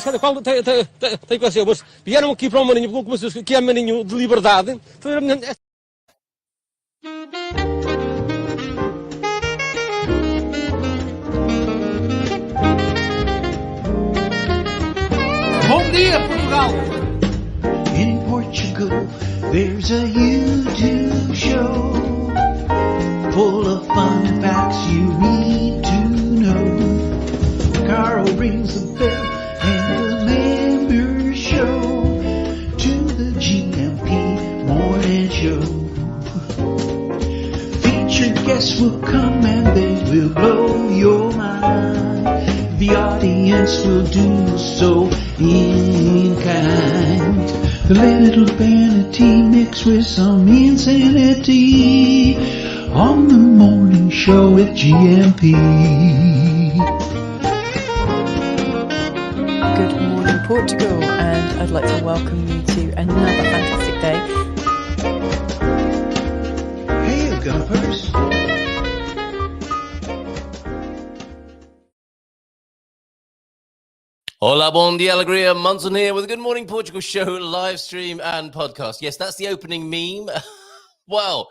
mas cada qual tem com a seu. Mas vieram aqui para um maninho, como se diz, que é maninho de liberdade. Bom dia, Portugal! In Portugal, there's a YouTube show full of fun facts you need to know. Carl rings the bell and the members show to the GMP morning show. Featured guests will come and they will blow your mind. The audience will do so in kind. The little vanity mixed with some insanity on the morning show with GMP. Good morning, Portugal, and I'd like to welcome you to another fantastic day. Hey, Gumpers. Hola, bon dia, alegria. Munson here with a Good Morning Portugal show, live stream and podcast. Yes, that's the opening meme. Wow,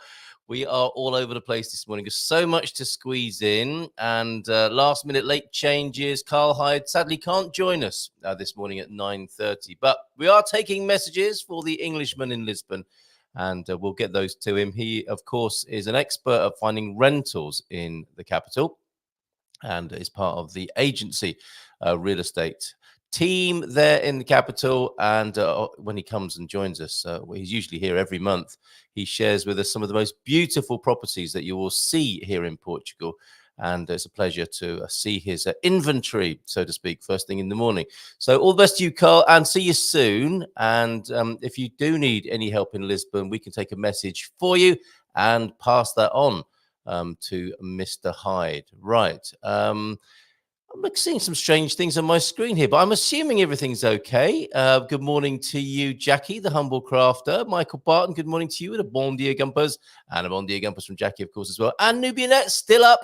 we are all over the place this morning. There's so much to squeeze in, and last minute late changes. Carl Hyde sadly can't join us this morning at 9:30, but we are taking messages for the Englishman in Lisbon, and we'll get those to him. He, of course, is an expert at finding rentals in the capital and is part of the agency real estate team there in the capital. And when he comes and joins us, he's usually here every month. He shares with us some of the most beautiful properties that you will see here in Portugal. And it's a pleasure to see his inventory, so to speak, first thing in the morning. So all the best to you, Carl, and see you soon. And if you do need any help in Lisbon, we can take a message for you and pass that on to Mr. Hyde. Right. I'm seeing some strange things on my screen here, but I'm assuming everything's okay. Good morning to you, Jackie, the humble crafter. Michael Barton, good morning to you. And a bon dia gumpers. And a bon dia gumpers from Jackie, of course, as well. And Nubianette, still up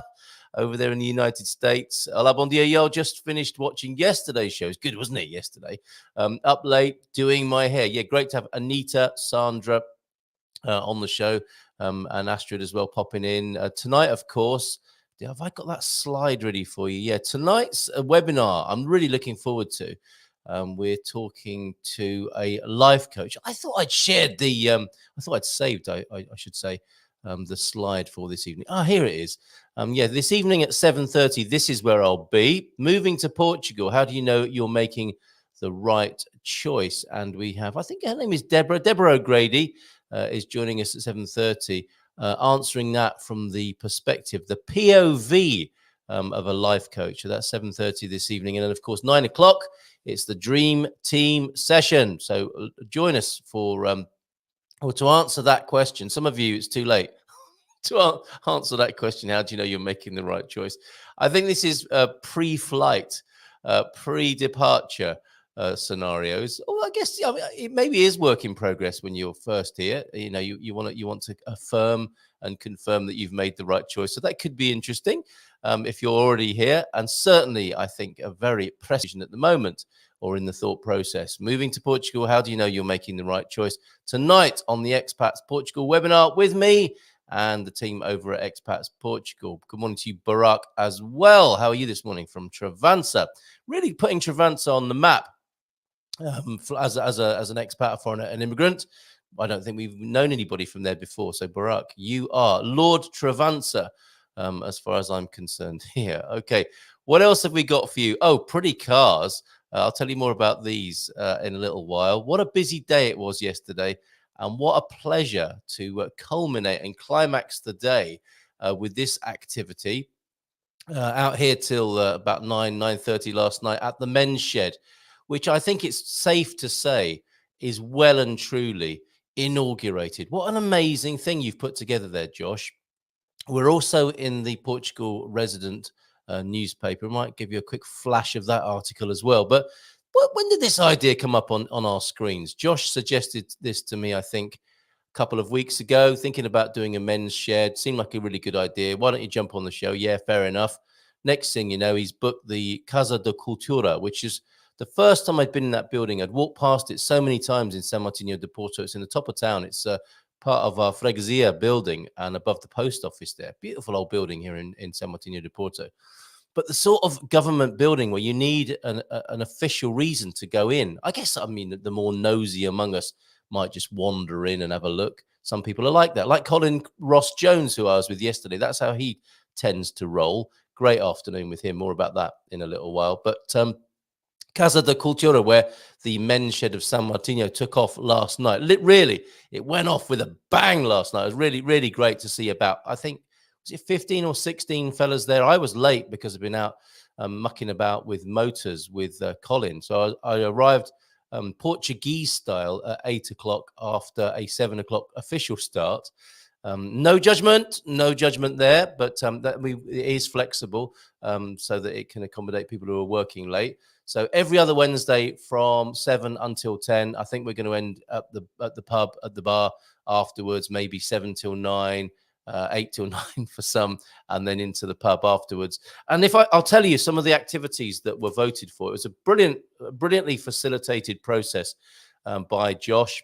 over there in the United States. Hola, bon dia, y'all. Just finished watching yesterday's show. It was good, wasn't it, yesterday? Up late, doing my hair. Yeah, great to have Anita, Sandra on the show, and Astrid as well popping in. Tonight, of course, have I got that slide ready for you? Yeah, tonight's webinar I'm really looking forward to. We're talking to a life coach. I thought I'd shared the, I thought I'd saved, I should say, the slide for this evening. Ah, here it is. Yeah, this evening at 7:30, this is where I'll be. Moving to Portugal. How do you know you're making the right choice? And we have, I think her name is Deborah. Deborah O'Grady is joining us at 7:30. Answering that from the perspective, the POV of a life coach. So that's 7:30 this evening. And then, of course, 9 o'clock, it's the Dream Team session. So join us for, or to answer that question. Some of you, it's too late to answer that question. How do you know you're making the right choice? I think this is pre-flight, pre-departure scenarios. Oh, I guess it maybe is work in progress when you're first here. You know, you want to affirm and confirm that you've made the right choice. So that could be interesting if you're already here. And certainly, I think a very precision at the moment, or in the thought process. Moving to Portugal, how do you know you're making the right choice? Tonight on the Expats Portugal webinar with me and the team over at Expats Portugal. Good morning to you, Barack, as well. How are you this morning from Travança? Really putting Travança on the map. As an expat or an immigrant. I don't think we've known anybody from there before. So, Barack, you are Lord Travança, as far as I'm concerned here. Okay, what else have we got for you? Oh, pretty cars. I'll tell you more about these in a little while. What a busy day it was yesterday, and what a pleasure to culminate and climax the day with this activity. Out here till about 9:30 last night at the men's shed, which I think it's safe to say is well and truly inaugurated. What an amazing thing you've put together there, Josh. We're also in the Portugal Resident newspaper. I might give you a quick flash of that article as well. But when did this idea come up on our screens? Josh suggested this to me, I think, a couple of weeks ago, thinking about doing a men's shed. Seemed like a really good idea. Why don't you jump on the show? Yeah, fair enough. Next thing you know, he's booked the Casa da Cultura, which is The first time I'd been in that building, I'd walked past it so many times in San Martino de Porto. It's in the top of town. It's part of our Freguesia building and above the post office there. Beautiful old building here in San Martino de Porto. But the sort of government building where you need an official reason to go in, I guess, I mean, the more nosy among us might just wander in and have a look. Some people are like that, like Colin Ross Jones, who I was with yesterday. That's how he tends to roll. Great afternoon with him. More about that in a little while. But Casa de Cultura, where the men's shed of San Martino took off last night. Really, it went off with a bang last night. It was really, really great to see about, I think, was it 15 or 16 fellas there? I was late because I've been out mucking about with motors with Colin. So I arrived Portuguese style at 8 o'clock after a 7 o'clock official start. No judgment there, but it is flexible so that it can accommodate people who are working late. So every other Wednesday from 7 until 10, I think we're going to end at the pub, at the bar afterwards, maybe 7 till 9, 8 till 9 for some, and then into the pub afterwards. And I'll tell you some of the activities that were voted for. It was a brilliantly facilitated process by Josh.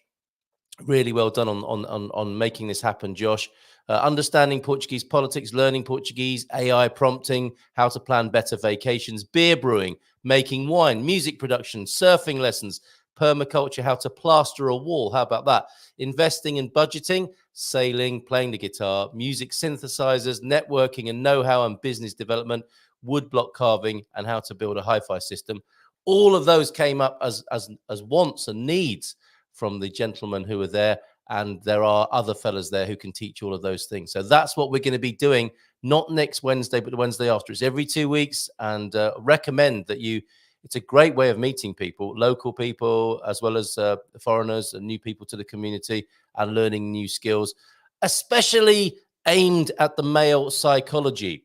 Really well done on making this happen, Josh. Understanding Portuguese politics, learning Portuguese, AI prompting, how to plan better vacations, beer brewing, making wine, music production, surfing lessons, permaculture, how to plaster a wall. How about that? Investing and budgeting, sailing, playing the guitar, music synthesizers, networking and know-how and business development, woodblock carving, and how to build a hi-fi system. All of those came up as wants and needs from the gentlemen who were there. And there are other fellas there who can teach all of those things. So that's what we're going to be doing, not next Wednesday, but the Wednesday after. It's every 2 weeks, and recommend that it's a great way of meeting people, local people, as well as foreigners and new people to the community, and learning new skills, especially aimed at the male psychology.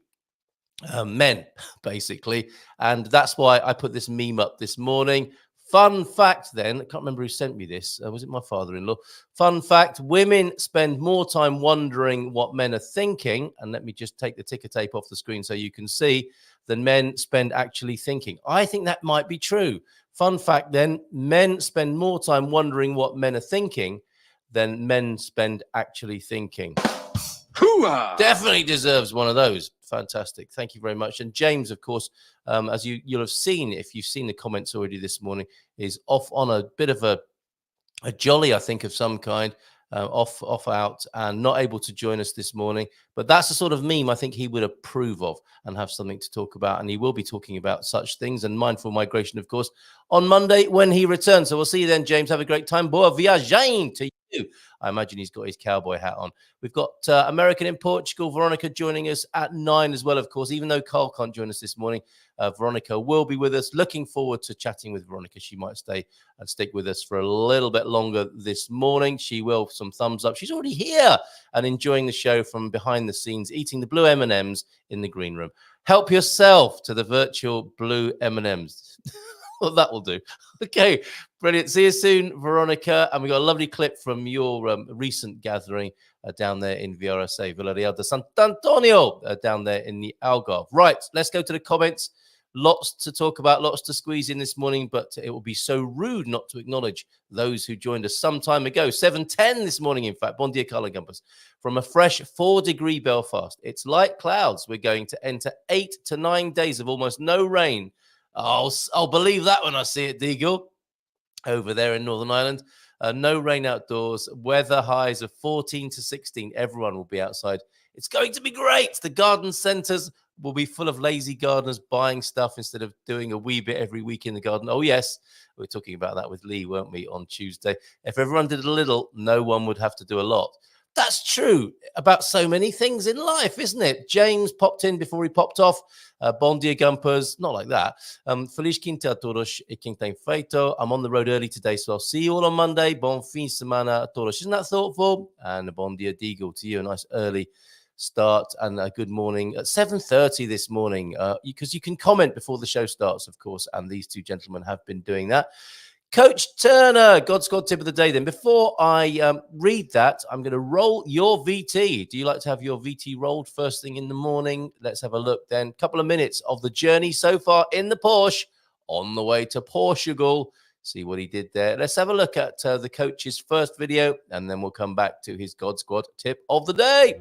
Men, basically. And that's why I put this meme up this morning. Fun fact then, I can't remember who sent me this. Was it my father-in-law? Fun fact, women spend more time wondering what men are thinking, and let me just take the ticker tape off the screen so you can see, than men spend actually thinking. I think that might be true. Fun fact then, men spend more time wondering what men are thinking than men spend actually thinking. Hoo-ah! Definitely deserves one of those. Fantastic. Thank you very much. And James, of course, as you'll have seen, if you've seen the comments already this morning, is off on a bit of a jolly, I think, of some kind, off out, and not able to join us this morning. But that's the sort of meme I think he would approve of and have something to talk about. And he will be talking about such things, and mindful migration, of course, on Monday when he returns. So we'll see you then, James. Have a great time. Boa viagem to you. I imagine he's got his cowboy hat on. We've got American in Portugal, Veronica, joining us at 9 as well, of course. Even though Carl can't join us this morning, Veronica will be with us. Looking forward to chatting with Veronica. She might stay and stick with us for a little bit longer this morning. She will. Some thumbs up. She's already here and enjoying the show from behind the scenes, eating the blue M&Ms in the green room. Help yourself to the virtual blue M&Ms. Well, that will do. Okay, brilliant. See you soon, Veronica. And we got a lovely clip from your recent gathering down there in VRSA, Villarreal de Sant'Antonio, down there in the Algarve. Right, let's go to the comments. Lots to talk about, lots to squeeze in this morning, but it will be so rude not to acknowledge those who joined us some time ago. 7:10 this morning, in fact. Bon dia, Carla Gumpers. From a fresh 4-degree Belfast. It's light clouds. We're going to enter 8 to 9 days of almost no rain. I'll believe that when I see it, Deagle, over there in Northern Ireland. No rain outdoors. Weather highs of 14 to 16. Everyone will be outside. It's going to be great. The garden centres will be full of lazy gardeners buying stuff instead of doing a wee bit every week in the garden. Oh, yes. We were talking about that with Lee, weren't we, on Tuesday? If everyone did a little, no one would have to do a lot. That's true about so many things in life, isn't it? James popped in before he popped off. Bon dia, Gumpers. Not like that. Feliz quinta a todos e quem tem feito. I'm on the road early today, so I'll see you all on Monday. Bon fin de semana a todos. Isn't that thoughtful? And a bon dia, Deagle, to you. A nice early start and a good morning at 7:30 this morning, because you can comment before the show starts, of course, and these two gentlemen have been doing that. Coach Turner, God Squad tip of the day. Then before I read that, I'm going to roll your VT. Do you like to have your VT rolled first thing in the morning? Let's have a look then. Couple of minutes of the journey so far in the Porsche on the way to Portugal. See what he did there. Let's have a look at the coach's first video, and then we'll come back to his God Squad tip of the day.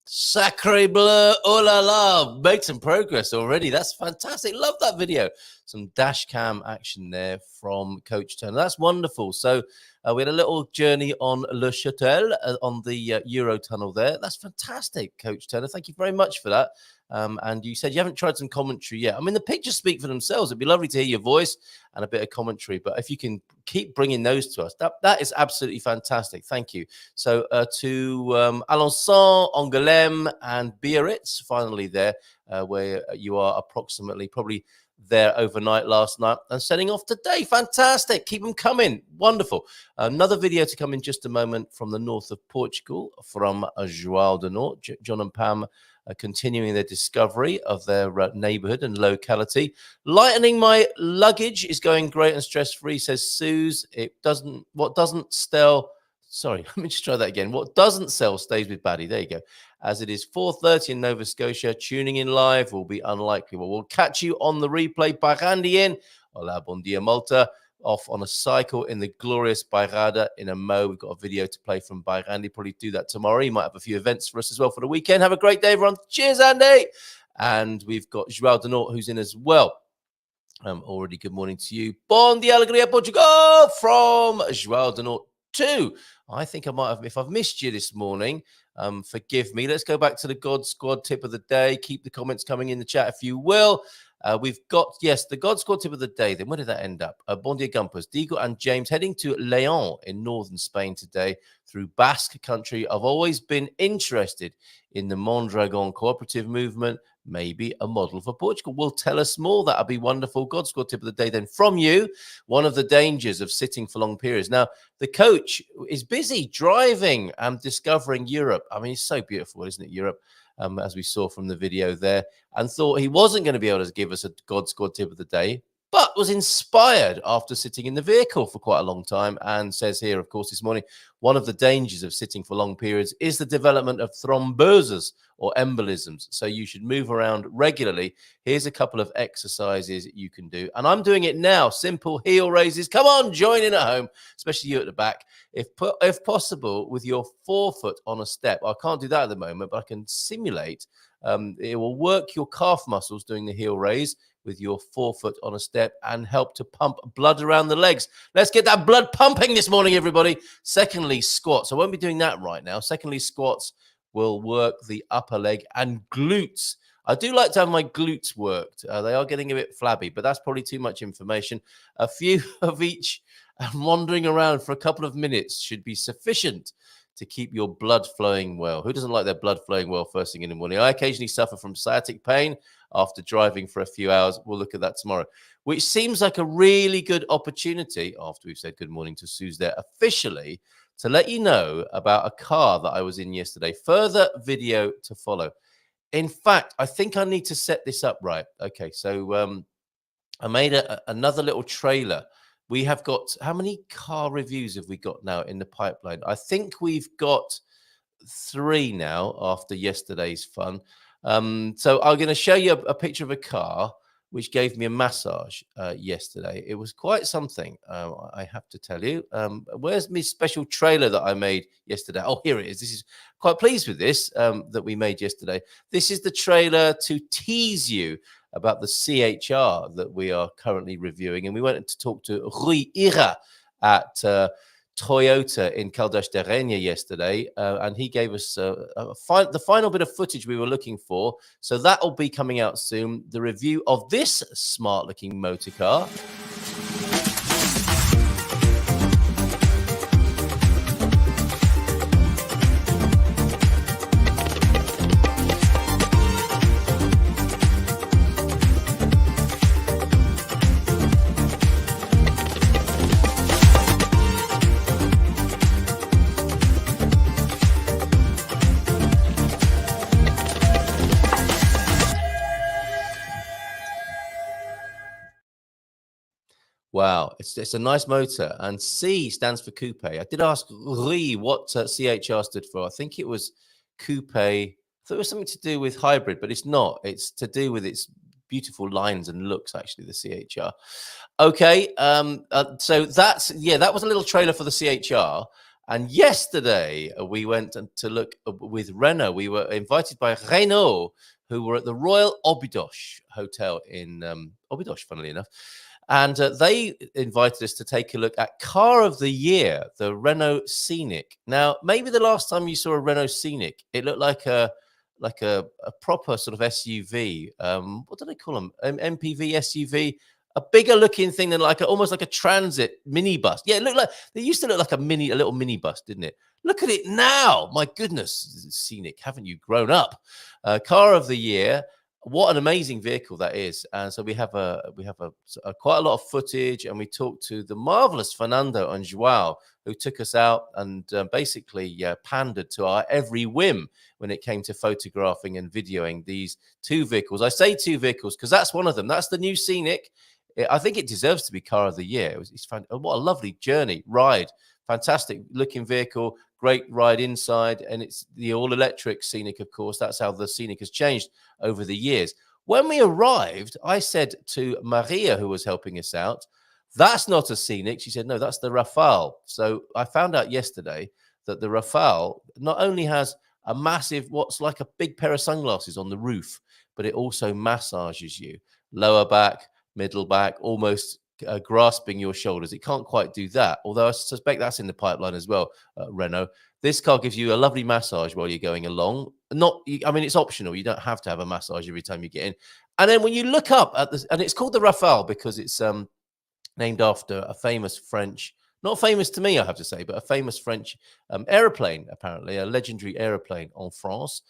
Sacre bleu, oh la la, make some progress already. That's fantastic. Love that video. Some dash cam action there from Coach Turner. That's wonderful. So we had a little journey on Le Châtel on the Eurotunnel there. That's fantastic, Coach Turner. Thank you very much for that. And you said you haven't tried some commentary yet. I mean, the pictures speak for themselves. It'd be lovely to hear your voice and a bit of commentary. But if you can keep bringing those to us, that is absolutely fantastic. Thank you. So to Alençon, Angoulême, and Biarritz, finally there, where you are approximately probably there overnight last night and setting off today. Fantastic. Keep them coming. Wonderful. Another video to come in just a moment from the north of Portugal, from João do Norte. John and Pam continuing their discovery of their neighborhood and locality. Lightening my luggage is going great and stress-free, says Suze. What doesn't sell stays with Baddy. There you go. As it is 4:30 in Nova Scotia, tuning in live will be unlikely. Well, we'll catch you on the replay. Bairrandi in. Hola, bon dia, Malta. Off on a cycle in the glorious Bairrada in a Mo. We've got a video to play from Bairrandi. Probably do that tomorrow. You might have a few events for us as well for the weekend. Have a great day, everyone. Cheers, Andy. And we've got João do Norte who's in as well. Already good morning to you. Bon dia, alegria, Portugal from João do Norte too. I think I might have, if I've missed you this morning, forgive me. Let's go back to the God Squad tip of the day. Keep the comments coming in the chat if you will. We've got, yes, the God Squad tip of the day. Then where did that end up? Bon dia, Gumpers. Diego and James heading to Leon in northern Spain today through Basque country. I've always been interested in the Mondragon cooperative movement. Maybe a model for Portugal. Will tell us more. That'll be wonderful. God Squad tip of the day then from you. One of the dangers of sitting for long periods. Now, the coach is busy driving and discovering Europe. I mean, it's so beautiful, isn't it, Europe? As we saw from the video there, and thought he wasn't going to be able to give us a God Squad tip of the day, but was inspired after sitting in the vehicle for quite a long time, and says here, of course, this morning, one of the dangers of sitting for long periods is the development of thromboses or embolisms. So you should move around regularly. Here's a couple of exercises you can do. And I'm doing it now. Simple heel raises. Come on, join in at home, especially you at the back. If possible, with your forefoot on a step. I can't do that at the moment, but I can simulate. It will work your calf muscles doing the heel raise with your forefoot on a step and help to pump blood around the legs. Let's get that blood pumping this morning, everybody. Secondly, squats. I won't be doing that right now. Secondly, squats will work the upper leg and glutes. I do like to have my glutes worked. They are getting a bit flabby, but that's probably too much information. A few of each and wandering around for a couple of minutes should be sufficient to keep your blood flowing well. Who doesn't like their blood flowing well first thing in the morning? I occasionally suffer from sciatic pain after driving for a few hours. We'll look at that tomorrow, which seems like a really good opportunity, after we've said good morning to Suze there officially, to let you know about a car that I was in yesterday. Further video to follow. In fact, I think I need to set this up right. Okay, so I made another little trailer. We have got, how many car reviews have we got now in the pipeline? I think we've got 3 now after yesterday's fun. So I'm going to show you a picture of a car which gave me a massage yesterday. It was quite something, I have to tell you. Where's my special trailer that I made yesterday? Oh, here it is. This is quite pleased with this that we made yesterday. This is the trailer to tease you about the CHR that we are currently reviewing. And we went to talk to Rui Ira at Toyota in Caldas da Rainha yesterday, and he gave us the final bit of footage we were looking for. So that will be coming out soon. The review of this smart-looking motor car. Wow, it's a nice motor, and C stands for coupe. I did ask Rui what CHR stood for. I think it was coupe. I thought it was something to do with hybrid, but it's not. It's to do with its beautiful lines and looks, actually, the CHR. Okay, so that was a little trailer for the CHR. And yesterday we went to look with Renault. We were invited by Renault, who were at the Royal Obidos Hotel in Obidos, funnily enough. And they invited us to take a look at Car of the Year, the Renault Scenic. Now, maybe the last time you saw a Renault Scenic, it looked like a proper sort of SUV. What do they call them? MPV SUV. A bigger looking thing than almost like a transit minibus. Yeah, it looked like they used to look like a little minibus, didn't it? Look at it now. My goodness, Scenic, haven't you grown up? Car of the Year. What an amazing vehicle that is. And so we have quite a lot of footage, and we talked to the marvelous Fernando and Joao, who took us out and basically pandered to our every whim when it came to photographing and videoing these 2 vehicles. I say 2 vehicles because that's one of them. That's the new Scenic. I think it deserves to be Car of the Year. What a lovely ride. Fantastic looking vehicle, great ride inside, and it's the all-electric Scenic, of course. That's how the Scenic has changed over the years. When we arrived, I said to Maria, who was helping us out, that's not a Scenic. She said, no, that's the Rafale. So I found out yesterday that the Rafale not only has a massive, what's like a big pair of sunglasses on the roof, but it also massages you. Lower back, middle back, almost grasping your shoulders. It can't quite do that, although I suspect that's in the pipeline as well, Renault. This car gives you a lovely massage while you're going along. It's optional. You don't have to have a massage every time you get in. And then when you look up at this, and it's called the Rafale because it's named after a famous French, not famous to me, I have to say, but a famous French aeroplane, apparently, a legendary aeroplane en France.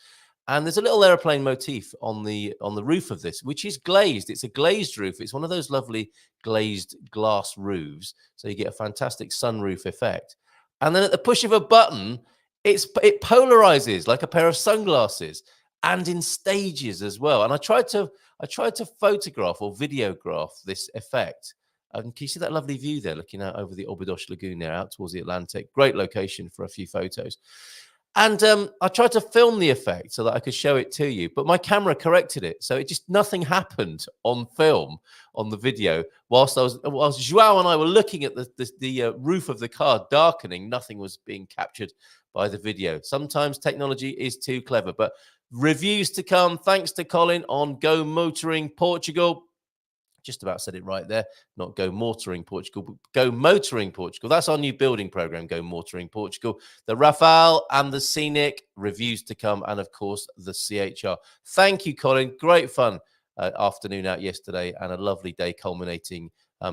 And there's a little airplane motif on the roof of this, which is glazed. It's a glazed roof. It's one of those lovely glazed glass roofs, so you get a fantastic sunroof effect. And then at the push of a button, it polarizes like a pair of sunglasses, and in stages as well. And I tried to photograph or videograph this effect. And can you see that lovely view there, looking out over the Obidos Lagoon there, out towards the Atlantic? Great location for a few photos. And I tried to film the effect so that I could show it to you, but my camera corrected it. So nothing happened on film, on the video. Whilst Joao and I were looking at the roof of the car darkening, nothing was being captured by the video. Sometimes technology is too clever, but reviews to come. Thanks to Colin on Go Motoring Portugal. Just about said it right there. Not Go Motoring Portugal, but Go Motoring Portugal. That's our new building program, Go Motoring Portugal. The Rafale and the Scenic, reviews to come, and of course the CHR. Thank you, Colin. Great fun afternoon out yesterday, and a lovely day culminating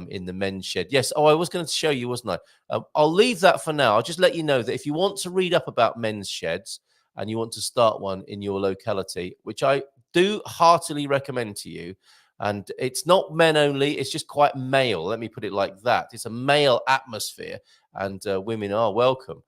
in the men's shed. Yes. Oh, I was going to show you, wasn't I? I'll leave that for now. I'll just let you know that if you want to read up about men's sheds and you want to start one in your locality, which I do heartily recommend to you, and it's not men only, it's just quite male. Let me put it like that. It's a male atmosphere, and women are welcome.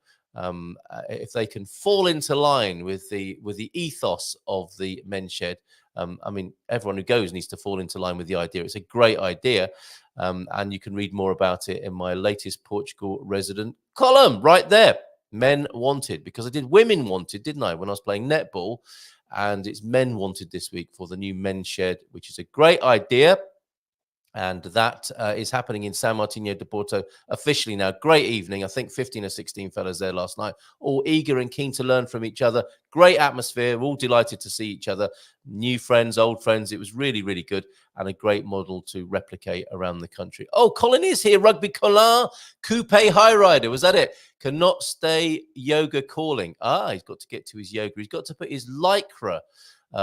If they can fall into line with the ethos of the men's shed. I mean, everyone who goes needs to fall into line with the idea. It's a great idea. And you can read more about it in my latest Portugal resident column right there. Men wanted, because I did women wanted, didn't I, when I was playing netball? And it's men wanted this week for the new men's shed, which is a great idea. And that is happening in San Martino de Porto officially now. Great evening. I think 15 or 16 fellas there last night, all eager and keen to learn from each other. Great atmosphere. We're all delighted to see each other. New friends, old friends. It was really, really good, and a great model to replicate around the country. Oh, Colin is here. Rugby Colin, Coupe High Rider. Was that it? Cannot stay yoga calling. He's got to get to his yoga. He's got to put his lycra.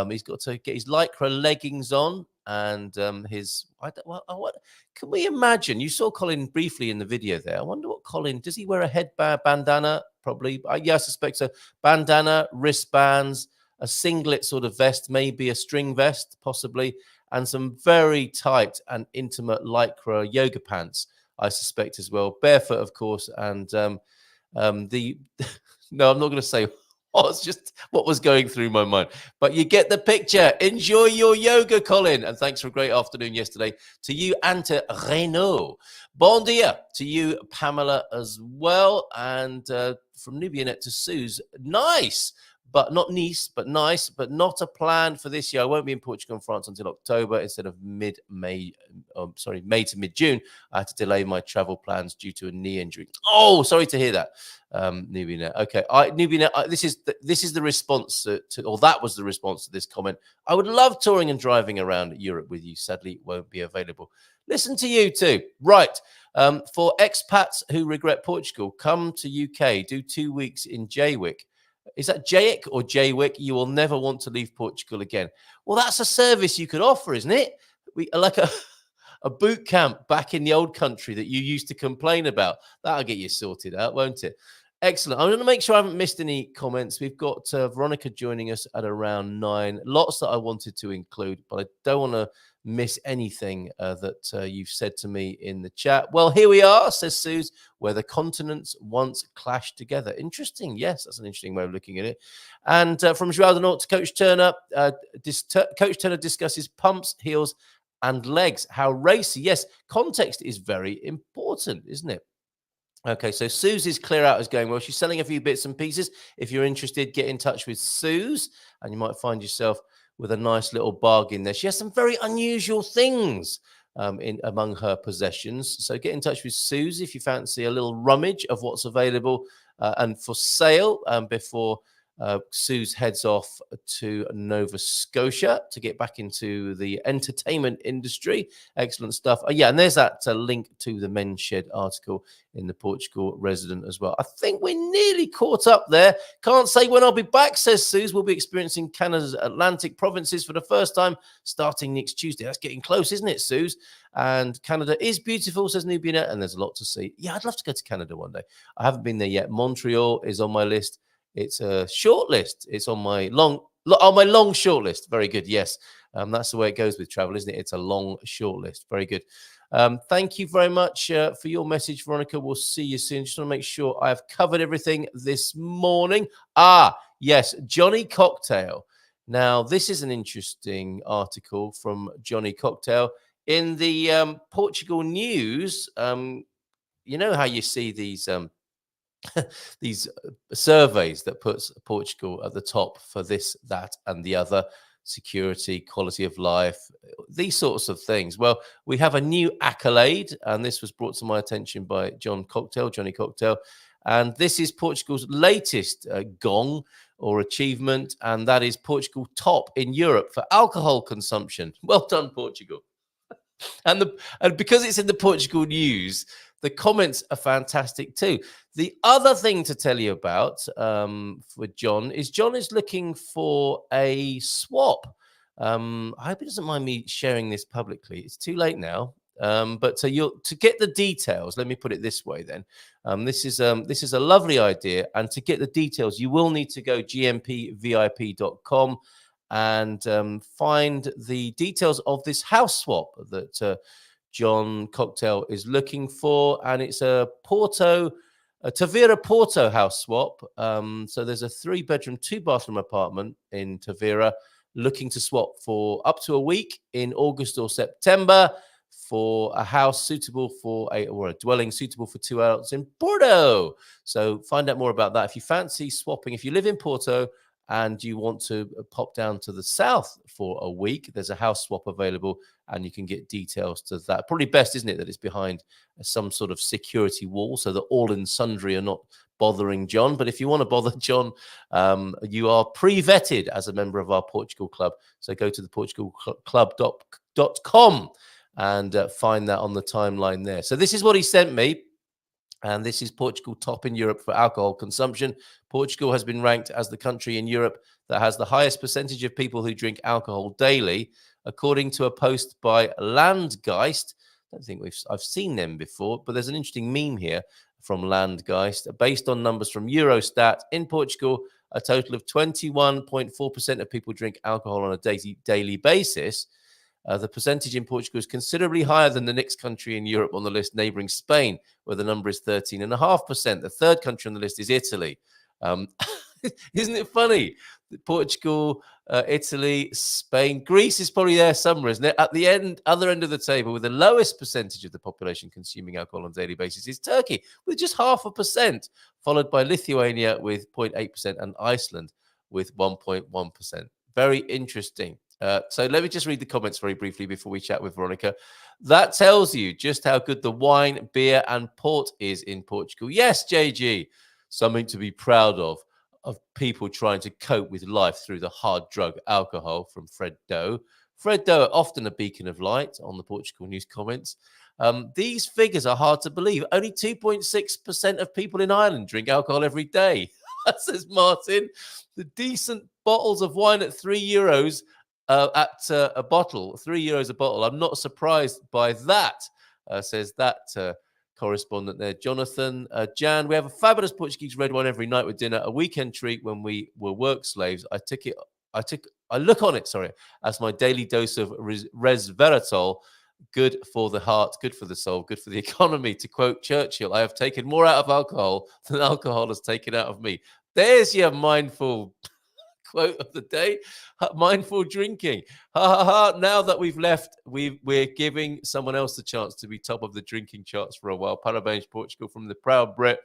He's got to get his lycra leggings on, and his. What can we imagine? You saw Colin briefly in the video there. I wonder what Colin does. He wear a headband, bandana? Probably. Yeah, I suspect so. Bandana, wristbands, a singlet sort of vest, maybe a string vest, possibly, and some very tight and intimate lycra yoga pants, I suspect as well. Barefoot, of course, and no, I'm not going to say. Oh, it's just what was going through my mind. But you get the picture. Enjoy your yoga, Colin. And thanks for a great afternoon yesterday to you and to Renaud. Bon dia to you, Pamela, as well. And from Nubianet to Suze. Nice, but not Nice, but nice, but not a plan for this year. I won't be in Portugal and France until October instead of May to mid-June. I had to delay my travel plans due to a knee injury. Oh, sorry to hear that. Nubianet. Okay, Nubianet. This is the response or that was the response to this comment. I would love touring and driving around Europe with you. Sadly, it won't be available. Listen to you too. Right. For expats who regret Portugal, come to UK. Do 2 weeks in Jaywick. Is that Jaywick or Jaywick? You will never want to leave Portugal again. Well, that's a service you could offer, isn't it? Like a boot camp back in the old country that you used to complain about. That'll get you sorted out, won't it? Excellent. I'm going to make sure I haven't missed any comments. We've got Veronica joining us at around 9. Lots that I wanted to include, but I don't want to miss anything that you've said to me in the chat. Well, here we are, says Suze, where the continents once clashed together. Interesting. Yes, that's an interesting way of looking at it. And from Joao de Norte to Coach Turner, Coach Turner discusses pumps, heels, and legs. How racy. Yes, context is very important, isn't it? Okay, so Suze's clear out is going well. She's selling a few bits and pieces. If you're interested, get in touch with Suze, and you might find yourself with a nice little bargain there. She has some very unusual things among her possessions. So get in touch with Suze if you fancy a little rummage of what's available and for sale before Suze heads off to Nova Scotia to get back into the entertainment industry. Excellent stuff. Yeah, and there's that link to the Men's Shed article in the Portugal Resident as well. I think we're nearly caught up there. Can't say when I'll be back, says Suze. We'll be experiencing Canada's Atlantic provinces for the first time starting next Tuesday. That's getting close, isn't it, Suze? And Canada is beautiful, says Nubianet, and there's a lot to see. Yeah, I'd love to go to Canada one day. I haven't been there yet. Montreal is on my list. It's a short list. It's on my long short list. Very good. Yes. That's the way it goes with travel, isn't it? It's a long short list. Very good. Thank you very much for your message, Veronica. We'll see you soon. Just want to make sure I've covered everything this morning. Yes. Johnny Cocktail. Now, this is an interesting article from Johnny Cocktail in the Portugal news. You know how you see these these surveys that puts Portugal at the top for this, that, and the other, security, quality of life, these sorts of things. Well, we have a new accolade, and this was brought to my attention by Johnny Cocktail, and this is Portugal's latest gong or achievement, and that is Portugal top in Europe for alcohol consumption. Well done, Portugal. And because it's in the Portugal news, the comments are fantastic too. The other thing to tell you about for John is looking for a swap. I hope he doesn't mind me sharing this publicly. It's too late now. But to get the details, let me put it this way then. This is a lovely idea, and to get the details, you will need to go gmpvip.com and find the details of this house swap that John Cocktail is looking for, and it's a Tavira Porto house swap. So there's a 3-bedroom, 2-bathroom apartment in Tavira, looking to swap for up to a week in August or September for a house suitable for a dwelling suitable for 2 adults in Porto. So find out more about that. If you fancy swapping, if you live in Porto and you want to pop down to the south for a week, there's a house swap available and you can get details to that. Probably best, isn't it, that it's behind some sort of security wall so that all and sundry are not bothering John. But if you want to bother John, you are pre-vetted as a member of our Portugal Club. So go to the portugalclub.com and find that on the timeline there. So this is what he sent me. And this is Portugal top in Europe for alcohol consumption. Portugal has been ranked as the country in Europe that has the highest percentage of people who drink alcohol daily, according to a post by Landgeist. I don't think I've seen them before, but there's an interesting meme here from Landgeist. Based on numbers from Eurostat, in Portugal, a total of 21.4% of people drink alcohol on a daily basis. The percentage in Portugal is considerably higher than the next country in Europe on the list, neighbouring Spain, where the number is 13.5%. The third country on the list is Italy. Isn't it funny? Portugal, Italy, Spain, Greece is probably there somewhere, isn't it? At the other end of the table, with the lowest percentage of the population consuming alcohol on a daily basis, is Turkey, with just 0.5%, followed by Lithuania with 0.8% and Iceland with 1.1%. Very interesting. So let me just read the comments very briefly before we chat with Veronica. That tells you just how good the wine, beer, and port is in Portugal. Yes, JG, something to be proud of people trying to cope with life through the hard drug alcohol, from Fred Doe. Fred Doe, often a beacon of light on the Portugal News comments. These figures are hard to believe. Only 2.6% of people in Ireland drink alcohol every day. Says Martin. The decent bottles of wine at €3 at a bottle, €3 a bottle. I'm not surprised by that, says that correspondent there. Jonathan, Jan, we have a fabulous Portuguese red wine every night with dinner, a weekend treat when we were work slaves. I look on it, as my daily dose of resveratrol. Good for the heart, good for the soul, good for the economy. To quote Churchill, I have taken more out of alcohol than alcohol has taken out of me. There's your mindful quote of the day. Mindful drinking. Ha ha ha. Now that we've left, we're giving someone else the chance to be top of the drinking charts for a while. Parabéns, Portugal, from the proud Brit.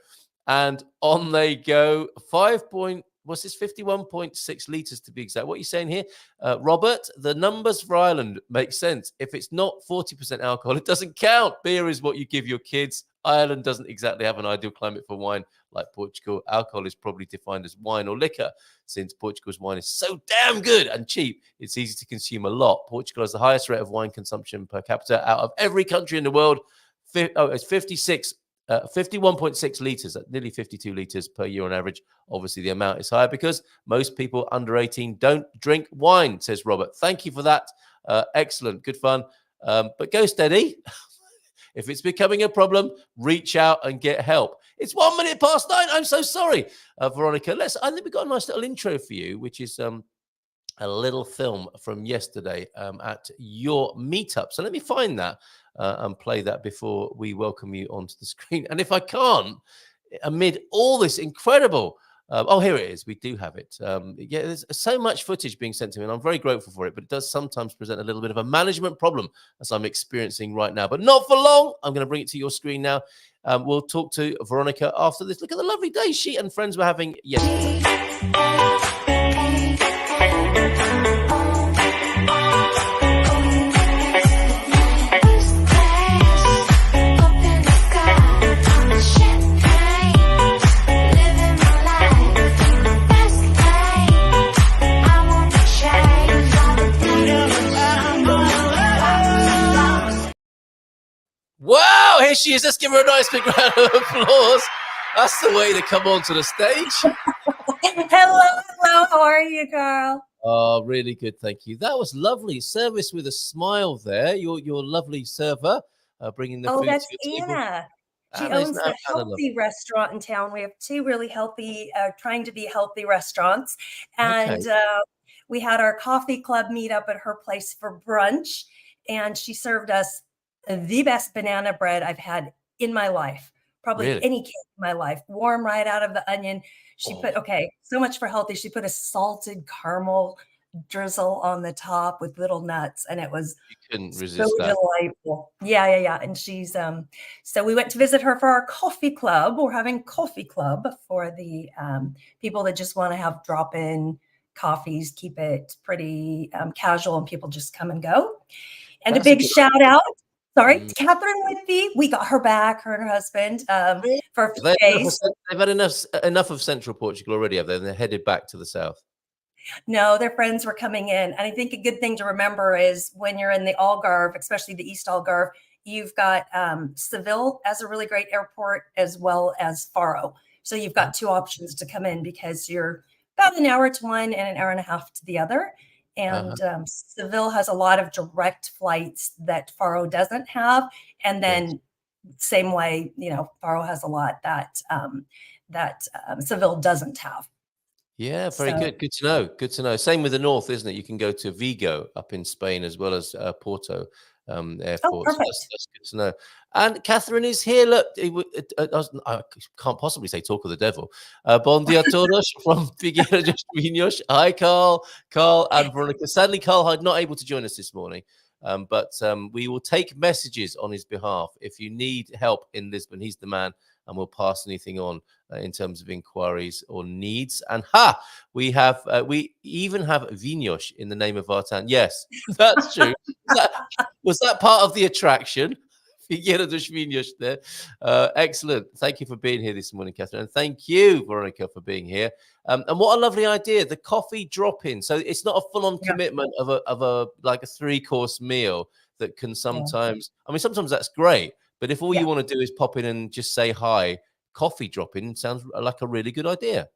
And on they go. 51.6 litres to be exact. What are you saying here? Robert, the numbers for Ireland make sense. If it's not 40% alcohol, it doesn't count. Beer is what you give your kids. Ireland doesn't exactly have an ideal climate for wine like Portugal. Alcohol is probably defined as wine or liquor. Since Portugal's wine is so damn good and cheap, it's easy to consume a lot. Portugal has the highest rate of wine consumption per capita out of every country in the world. It's 51.6 litres, nearly 52 litres per year on average. Obviously, the amount is higher because most people under 18 don't drink wine, says Robert. Thank you for that. Excellent. Good fun. But go steady. If it's becoming a problem, reach out and get help. It's 9:01. I'm so sorry, Veronica. I think we've got a nice little intro for you, which is a little film from yesterday at your meetup. So let me find that and play that before we welcome you onto the screen. And if I can't, amid all this incredible... here it is. We do have it. There's so much footage being sent to me, and I'm very grateful for it, but it does sometimes present a little bit of a management problem, as I'm experiencing right now. But not for long. I'm going to bring it to your screen now. We'll talk to Veronica after this. Look at the lovely day she and friends were having yesterday. Wow, here she is. Let's give her a nice big round of applause. That's the way to come onto the stage. Hello. How are you, Carl? Oh, really good. Thank you. That was lovely. Service with a smile there. Your lovely server. bringing the Oh, food that's to your table. Anna. She Anna, isn't owns that the Anna love? healthy restaurant in town. We have two really healthy, trying to be healthy restaurants. Okay, And we had our coffee club meet up at her place for brunch. And she served us the best banana bread I've had in my life, probably really? any cake in my life, warm right out of the onion. She put, Oh, okay, so much for healthy. She put a salted caramel drizzle on the top with little nuts. And it was you couldn't so resist that. delightful. Yeah, yeah, yeah. And she's so we went to visit her for our coffee club. We're having coffee club for the people that just want to have drop-in coffees, keep it pretty casual, and people just come and go. And a That's a big good shout out, sorry, idea. to Catherine Whitby. We got her back, her and her husband, Really? for a few days. They've had enough of central Portugal already, have they? And they're headed back to the south. No, their friends were coming in. And I think a good thing to remember is when you're in the Algarve, especially the East Algarve, you've got Seville as a really great airport, as well as Faro. So you've got two options to come in because you're about an hour to one and an hour and a half to the other. And Seville has a lot of direct flights that Faro doesn't have. And then same way, Faro has a lot that Seville doesn't have. Yeah, very So good. Good to know. Good to know. Same with the north, isn't it? You can go to Vigo up in Spain as well as Porto oh, airport. So perfect. that's good to know. And Catherine is here. Look, I can't possibly say talk of the devil. Bon dia todos from Figueira dos Vinhos. Hi, Carl and Veronica. Sadly, Carl Hyde not able to join us this morning. But we will take messages on his behalf. If you need help in Lisbon, he's the man, and we'll pass anything on in terms of inquiries or needs. And we even have Vinhos in the name of our town. Yes, that's true. Was that part of the attraction? Figueira dos Vinhos there. Excellent. Thank you for being here this morning, Catherine. And thank you, Veronica, for being here. And what a lovely idea, the coffee drop-in. So it's not a full-on commitment of a like a 3-course meal that can sometimes, sometimes that's great. But if all you want to do is pop in and just say hi, coffee drop-in sounds like a really good idea.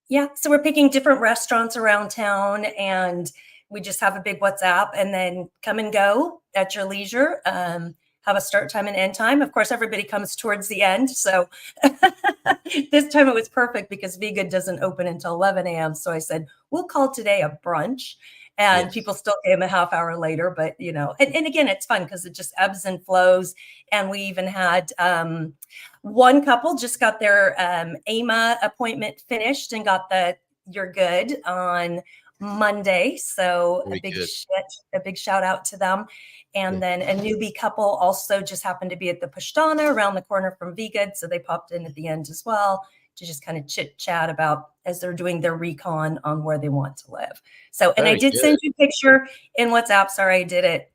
Yeah. So we're picking different restaurants around town, and we just have a big WhatsApp, and then come and go at your leisure. Have a start time and end time. Of course, everybody comes towards the end. So this time it was perfect because Vegan doesn't open until 11 a.m. So I said, we'll call today a brunch. And people still came a half hour later. But, and again, it's fun because it just ebbs and flows. And we even had one couple just got their AMA appointment finished and got the you're good on Monday. So a big shout out to them. And then a newbie couple also just happened to be at the Pastana around the corner from Vegan. So they popped in at the end as well to just kind of chit chat about as they're doing their recon on where they want to live. So, and I did send you a picture in WhatsApp. Sorry, I did it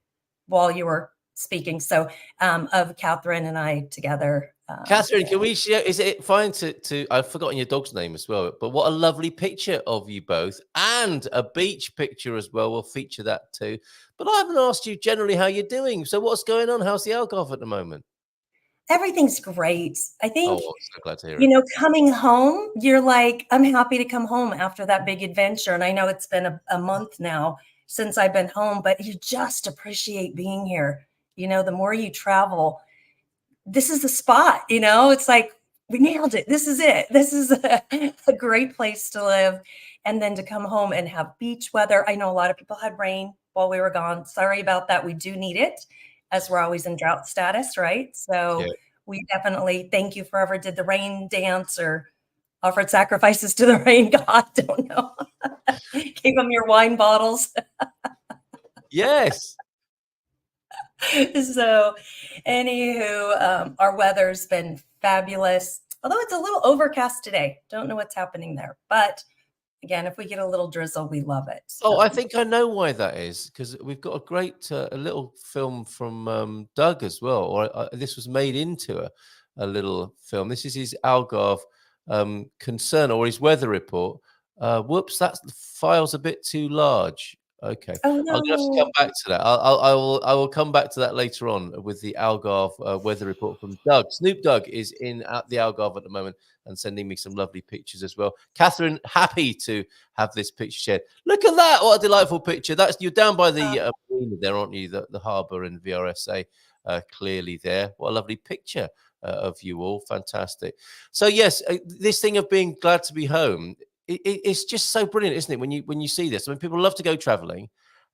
while you were speaking. So of Catherine and I together. Catherine, can we share? Is it fine to? I've forgotten your dog's name as well. But what a lovely picture of you both, and a beach picture as well. We'll feature that too. But I haven't asked you generally how you're doing. So what's going on? How's the Algarve at the moment? Everything's great. I think, so glad to hear it. Coming home, you're like, I'm happy to come home after that big adventure. And I know it's been a month now since I've been home, but you just appreciate being here. The more you travel, this is the spot, it's like, we nailed it. This is it. This is a great place to live. And then to come home and have beach weather. I know a lot of people had rain while we were gone. Sorry about that. We do need it, as we're always in drought status, right? So we definitely thank you for whoever did the rain dance or offered sacrifices to the rain god. Don't know. Gave them your wine bottles. Yes. So anywho, our weather's been fabulous, although it's a little overcast today. Don't know what's happening there, but again, if we get a little drizzle, we love it. So. I think I know why that is, because we've got a great a little film from Doug as well, or this was made into a little film. This is his Algarve concern, or his weather report. Whoops, that file's a bit too large. Okay, oh, no. I'm gonna have to come back to that. I will come back to that later on with the Algarve weather report from Doug. Snoop Doug is in at the Algarve at the moment and sending me some lovely pictures as well. Catherine, happy to have this picture shared. Look at that! What a delightful picture. You're down by the marina there, aren't you? The harbour in VRSA. clearly there. What a lovely picture of you all. Fantastic. So yes, this thing of being glad to be home, it's just so brilliant, isn't it? When you see this, I mean, people love to go traveling.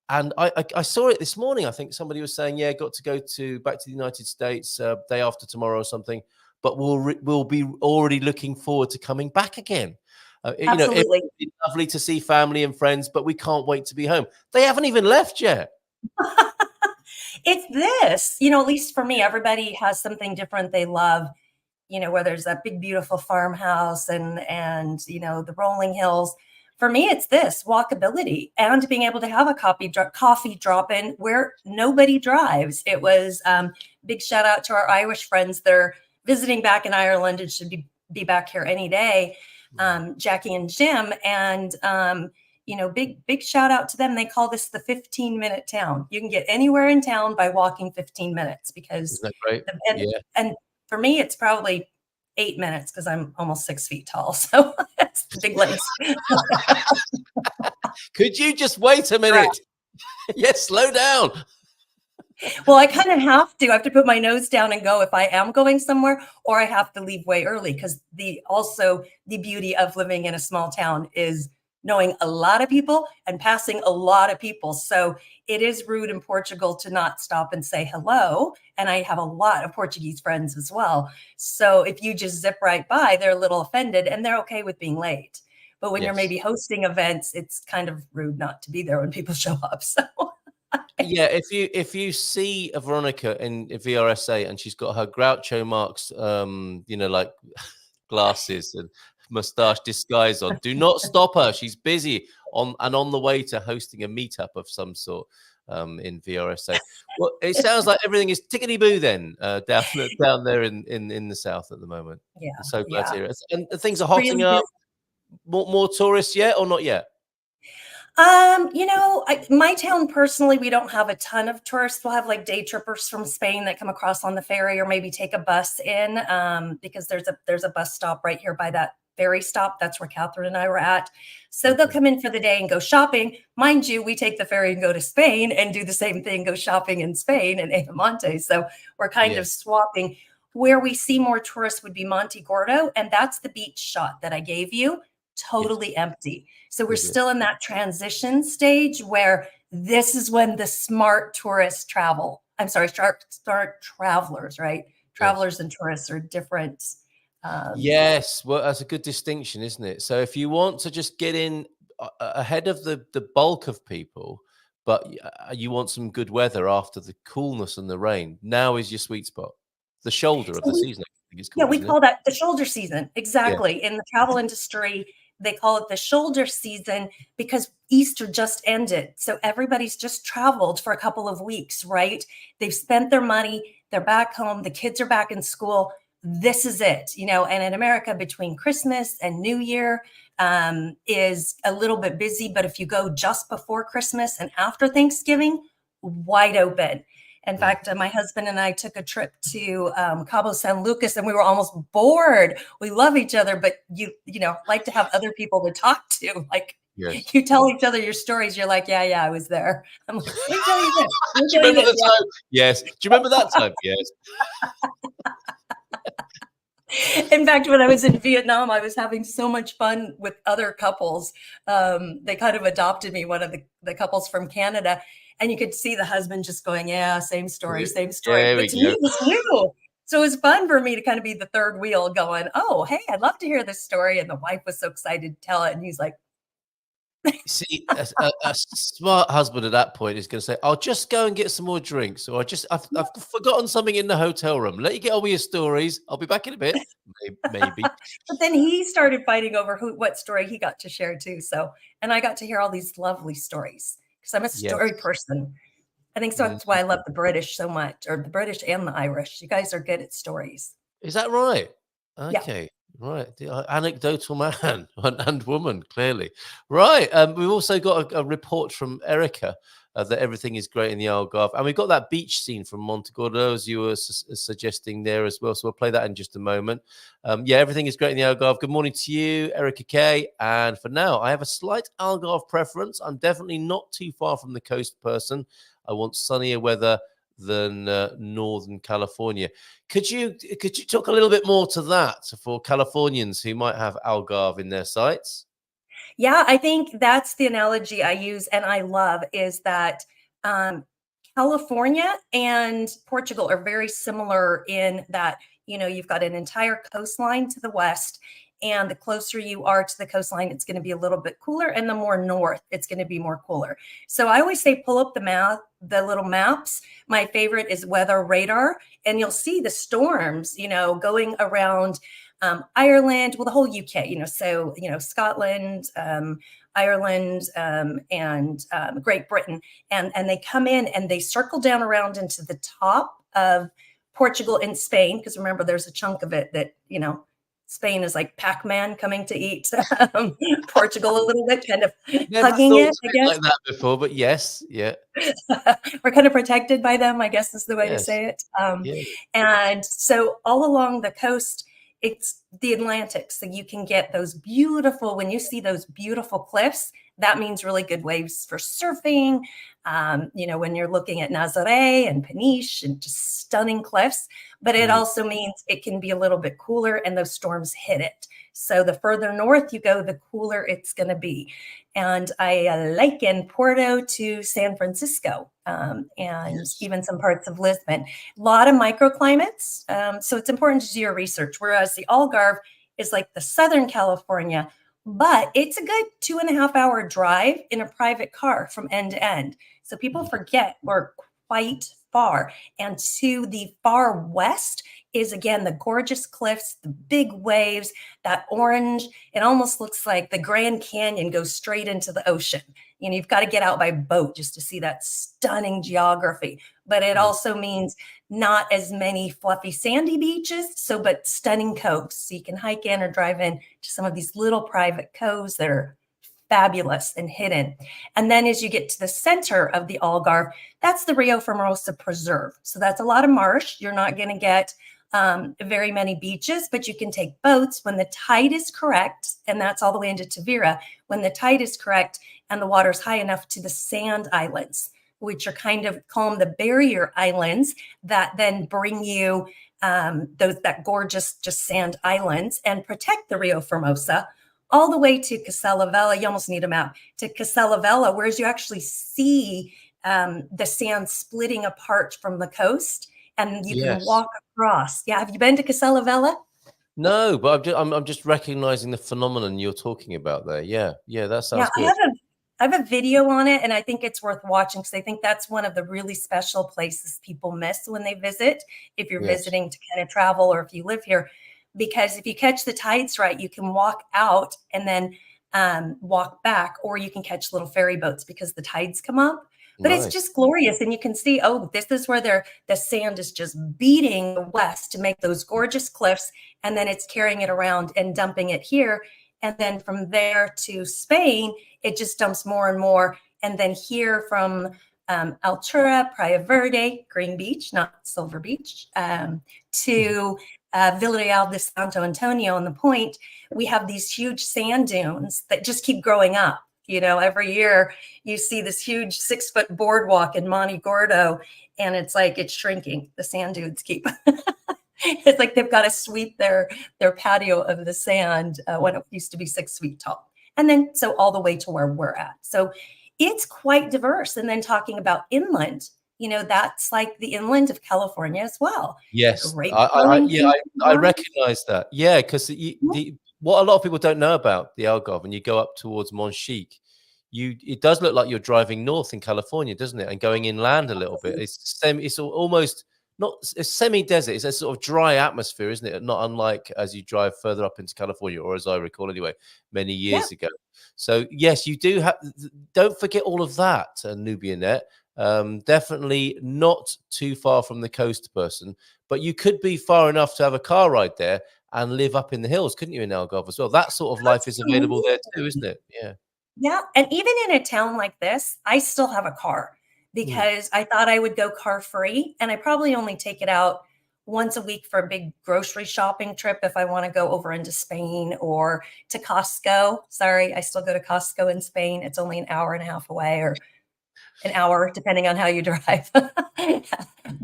And I saw it this morning. I think somebody was saying, yeah, got to go back to the United States day after tomorrow or something, but we'll be already looking forward to coming back again. Absolutely. It's lovely to see family and friends, but we can't wait to be home. They haven't even left yet. It's this, at least for me, everybody has something different they love, where there's that big, beautiful farmhouse and the rolling hills. For me, it's this walkability and being able to have a coffee drop in where nobody drives. It was big shout out to our Irish friends. They're visiting back in Ireland and should be back here any day. Jackie and Jim, and big shout out to them. They call this the 15-minute town. You can get anywhere in town by walking 15 minutes because isn't that great? And for me, it's probably 8 minutes because I'm almost 6 feet tall. So that's the big legs. Could you just wait a minute? Yes, slow down. Well, I kind of have to. I have to put my nose down and go if I am going somewhere, or I have to leave way early because the beauty of living in a small town is knowing a lot of people and passing a lot of people. So it is rude in Portugal to not stop and say hello. And I have a lot of Portuguese friends as well. So if you just zip right by, they're a little offended and they're okay with being late. But when you're maybe hosting events, it's kind of rude not to be there when people show up. So yeah, if you see a Veronica in VRSA and she's got her Groucho Marx, like glasses and mustache disguise on, do not stop her. She's busy on the way to hosting a meetup of some sort in VRSA. Well, it sounds like everything is tickety boo then down there in the south at the moment. Yeah, I'm so glad to hear it. And things are hotting really up. More tourists yet or not yet? My town personally, we don't have a ton of tourists. We'll have like day trippers from Spain that come across on the ferry or maybe take a bus in because there's a bus stop right here by that ferry stop. That's where Catherine and I were at. So they'll come in for the day and go shopping. Mind you, we take the ferry and go to Spain and do the same thing, go shopping in Spain and Ayamonte. So we're kind of swapping. Where we see more tourists would be Monte Gordo, and that's the beach shot that I gave you. Totally empty. So we're still in that transition stage where this is when the smart tourists travel. I'm sorry, smart travelers, right? Travelers and tourists are different. Yes, well, that's a good distinction, isn't it? So if you want to just get in ahead of the bulk of people, but you want some good weather after the coolness and the rain, now is your sweet spot. The shoulder of the season, I think it's called. Yeah, we call that the shoulder season. Exactly. Yeah. In the travel industry, they call it the shoulder season because Easter just ended. So everybody's just traveled for a couple of weeks, right? They've spent their money. They're back home. The kids are back in school. This is it, and in America between Christmas and New Year is a little bit busy. But if you go just before Christmas and after Thanksgiving, wide open. In fact, my husband and I took a trip to Cabo San Lucas and we were almost bored. We love each other, but you like to have other people to talk to. Like you tell each other your stories. You're like, yeah, I was there. I'm like, let me tell you this. Do you remember the time? Yes. Do you remember that time? Yes. In fact, when I was in Vietnam, I was having so much fun with other couples. They kind of adopted me, one of the couples from Canada. And you could see the husband just going, yeah, same story. But to me, it was new. So it was fun for me to kind of be the third wheel going, oh, hey, I'd love to hear this story. And the wife was so excited to tell it. And he's like, see, a smart husband at that point is going to say, I'll just go and get some more drinks. Or I've forgotten something in the hotel room. Let you get on with your stories. I'll be back in a bit. Maybe. But then he started fighting over what story he got to share too. So, and I got to hear all these lovely stories. Because I'm a story person. I think so. That's why I love the British so much, or the British and the Irish. You guys are good at stories. Is that right? Okay. Yeah. Right. The anecdotal man and woman, clearly. Right. We've also got a report from Erica that everything is great in the Algarve. And we've got that beach scene from Monte Gordo, as you were suggesting there as well. So we'll play that in just a moment. Everything is great in the Algarve. Good morning to you, Erica K. And for now, I have a slight Algarve preference. I'm definitely not too far from the coast person. I want sunnier weather than Northern California. Could you talk a little bit more to that for Californians who might have Algarve in their sights? Yeah, I think that's the analogy I use and I love is that California and Portugal are very similar in that, you've got an entire coastline to the west. And the closer you are to the coastline, it's going to be a little bit cooler. And the more north, it's going to be more cooler. So I always say, pull up the little maps. My favorite is weather radar. And you'll see the storms, going around Ireland, well, the whole UK, so, Scotland, Ireland, and Great Britain. And they come in and they circle down around into the top of Portugal and Spain. Because remember, there's a chunk of it that, Spain is like Pac-Man coming to eat Portugal a little bit, kind of hugging it, I guess. Like that before, but yes, yeah. We're kind of protected by them, I guess is the way to say it. And so all along the coast, it's the Atlantic. So you can get those beautiful, when you see those beautiful cliffs, that means really good waves for surfing. When you're looking at Nazaré and Peniche and just stunning cliffs, but it also means it can be a little bit cooler and those storms hit it. So the further north you go, the cooler it's going to be. And I liken Porto to San Francisco and even some parts of Lisbon. A lot of microclimates. So it's important to do your research, whereas the Algarve is like the Southern California, but it's a good 2.5 hour drive in a private car from end to end. So people forget we're quite far. And to the far west is, again, the gorgeous cliffs, the big waves, that orange. It almost looks like the Grand Canyon goes straight into the ocean. You've got to get out by boat just to see that stunning geography. But it also means not as many fluffy sandy beaches, but stunning coves. So you can hike in or drive in to some of these little private coves that are fabulous and hidden. And then as you get to the center of the Algarve, that's the Rio Formosa Preserve. So that's a lot of marsh. You're not going to get very many beaches, but you can take boats when the tide is correct. And that's all the way into Tavira. When the tide is correct and the water's high enough to the sand islands, which are kind of called the barrier islands that then bring you that gorgeous just sand islands and protect the Rio Formosa all the way to Casalavella. You almost need a map to Casalavella, whereas you actually see the sand splitting apart from the coast and you can walk across. Yeah. Have you been to Casalavella? No, but I'm just recognizing the phenomenon you're talking about there. Yeah. That sounds good. I have a video on it, and I think it's worth watching because I think that's one of the really special places people miss when they visit, if you're visiting to kind of travel or if you live here. Because if you catch the tides right, you can walk out and then walk back, or you can catch little ferry boats because the tides come up. But it's just glorious. And you can see, this is where the sand is just beating the west to make those gorgeous cliffs. And then it's carrying it around and dumping it here. And then from there to Spain, it just dumps more and more. And then here from Altura, Praia Verde, Green Beach, not Silver Beach, to Villarreal de Santo Antonio on the Point, we have these huge sand dunes that just keep growing up. Every year you see this huge 6-foot boardwalk in Monte Gordo, and it's like it's shrinking. The sand dunes keep. It's like they've got to sweep their patio of the sand when it used to be 6 feet tall. And then so all the way to where we're at. So it's quite diverse. And then talking about inland, that's like the inland of California as well. Yes, I recognize that. Yeah, because what a lot of people don't know about the Algarve, when you go up towards Monchique, it does look like you're driving north in California, doesn't it? And going inland a little bit. It's almost not a semi-desert. It's a sort of dry atmosphere, isn't it? Not unlike as you drive further up into California, or as I recall anyway, many years ago. So yes, you do have. Don't forget all of that, Nubianette. Definitely not too far from the coast, person, but you could be far enough to have a car ride there and live up in the hills, couldn't you, in Algarve as well? That sort of life is available there too, isn't it? Yeah. And even in a town like this, I still have a car because I thought I would go car free, and I probably only take it out once a week for a big grocery shopping trip if I want to go over into Spain or to Costco. Sorry, I still go to Costco in Spain. It's only an hour and a half away, or an hour, depending on how you drive.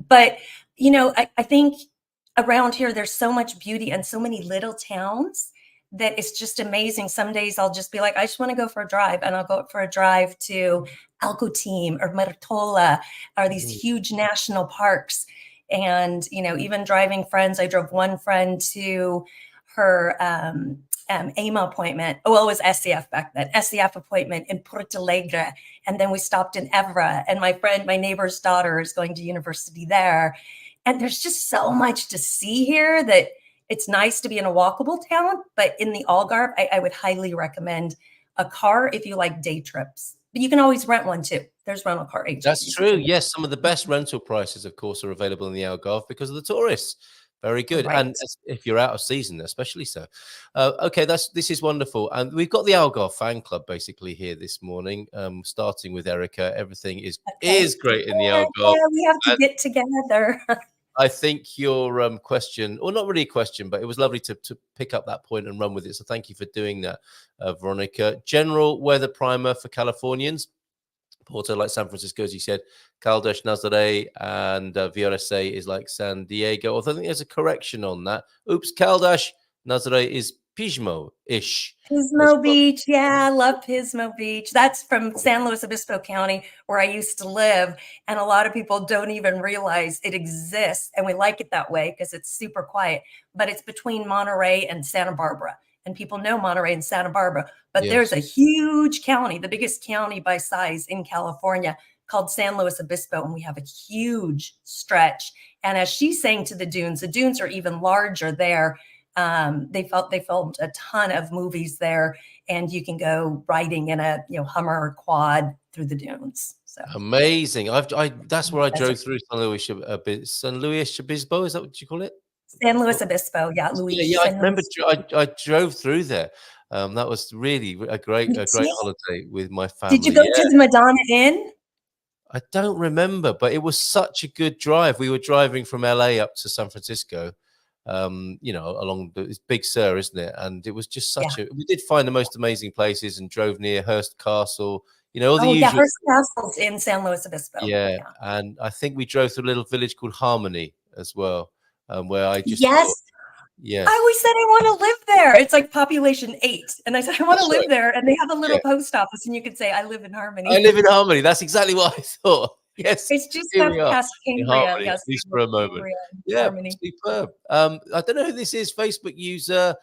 But, I think around here, there's so much beauty and so many little towns that it's just amazing. Some days I'll just be like, I just want to go for a drive, and I'll go for a drive to Alcotim or Martola, or these huge national parks. And, even driving friends, I drove one friend to her AMA appointment. Oh, well, it was SCF back then, SCF appointment in Porto Alegre. And then we stopped in Evra, and my neighbor's daughter is going to university there. And there's just so much to see here that it's nice to be in a walkable town. But in the Algarve, I would highly recommend a car if you like day trips. But you can always rent one too. There's rental car agencies. That's true. Yes, some of the best rental prices, of course, are available in the Algarve because of the tourists. Very good. Right. And if you're out of season, especially so. Okay, this is wonderful. And we've got the Algarve fan club basically here this morning, starting with Erica. Everything is great in the Algarve. Yeah, we have to get together. I think your question, or not really a question, but it was lovely to pick up that point and run with it. So thank you for doing that, Veronica. General weather primer for Californians. Porto, like San Francisco, as you said, Caldas, Nazaré, and VRSA is like San Diego. Although I think there's a correction on that. Oops, Caldas, Nazaré is Pismo-ish. Pismo Beach. Yeah, I love Pismo Beach. That's from San Luis Obispo County, where I used to live. And a lot of people don't even realize it exists. And we like it that way because it's super quiet. But it's between Monterey and Santa Barbara. And people know Monterey and Santa Barbara. But there's a huge county, the biggest county by size in California, called San Luis Obispo. And we have a huge stretch. And as she's saying to the dunes are even larger there. They filmed a ton of movies there, and you can go riding in a Hummer or quad through the dunes. So amazing! That's where I drove through San Luis Obispo. Is that what you call it? San Luis Obispo, yeah, Luis. Yeah, I remember. I drove through there. That was really a great holiday with my family. Did you go to the Madonna Inn? I don't remember, but it was such a good drive. We were driving from LA up to San Francisco. Along it's Big Sur, isn't it? And it was just we did find the most amazing places and drove near Hearst Castle, all the usual. Yeah, Hearst Castle's in San Luis Obispo. Yeah, and I think we drove through a little village called Harmony as well, where I just I always said I want to live there. It's like population 8, and I said I want to live there, and they have a little post office, and you could say I live in Harmony. I live in Harmony. That's exactly what I thought. Yes, it's just past Cambria. Yes, for a moment. Yeah, superb. I don't know who this is. Facebook user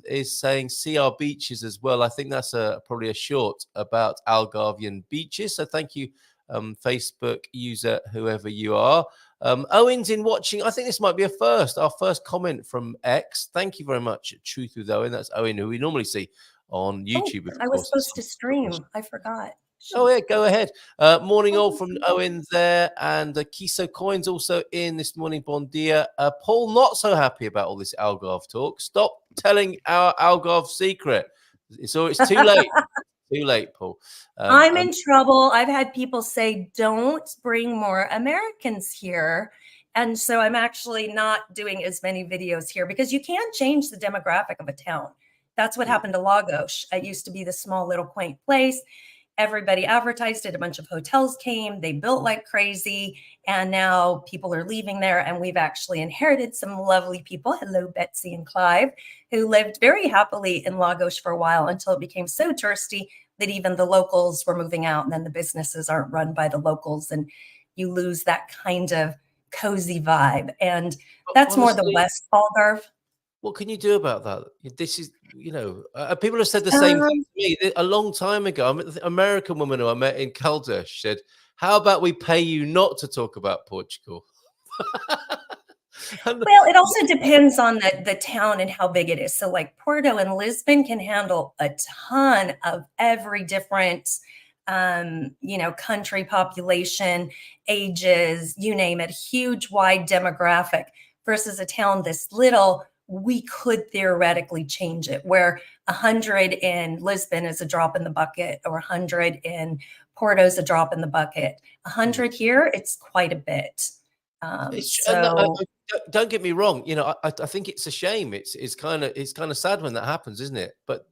is saying see our beaches as well. I think that's probably a short about Algarvian beaches. So thank you, Facebook user, whoever you are. Owen's in watching. I think this might be our first comment from X. Thank you very much, Truth with Owen. That's Owen, who we normally see on YouTube. I was supposed to stream. I forgot. Oh, yeah, go ahead. Morning all from Owen there. And Kiso Coins also in this morning. Bon dia. Paul, not so happy about all this Algarve talk. Stop telling our Algarve secret. It's too late. Too late, Paul. I'm in trouble. I've had people say, don't bring more Americans here. And so I'm actually not doing as many videos here because you can change the demographic of a town. That's what happened to Lagos. It used to be this small little quaint place. Everybody advertised it. A bunch of hotels came. They built like crazy. And now people are leaving there. And we've actually inherited some lovely people. Hello, Betsy and Clive, who lived very happily in Lagos for a while until it became so touristy that even the locals were moving out. And then the businesses aren't run by the locals. And you lose that kind of cozy vibe. And that's honestly, more the West Algarve. What can you do about that? This is, people have said the same thing to me a long time ago. An American woman who I met in Caldas said, how about we pay you not to talk about Portugal? Well, it also depends on the town and how big it is. So like Porto and Lisbon can handle a ton of every different, country, population, ages, you name it, huge, wide demographic versus a town this little. We could theoretically change it where 100 in Lisbon is a drop in the bucket or 100 in Porto is a drop in the bucket. 100 here, it's quite a bit. Don't get me wrong. I think it's a shame. It's kind of sad when that happens, isn't it? But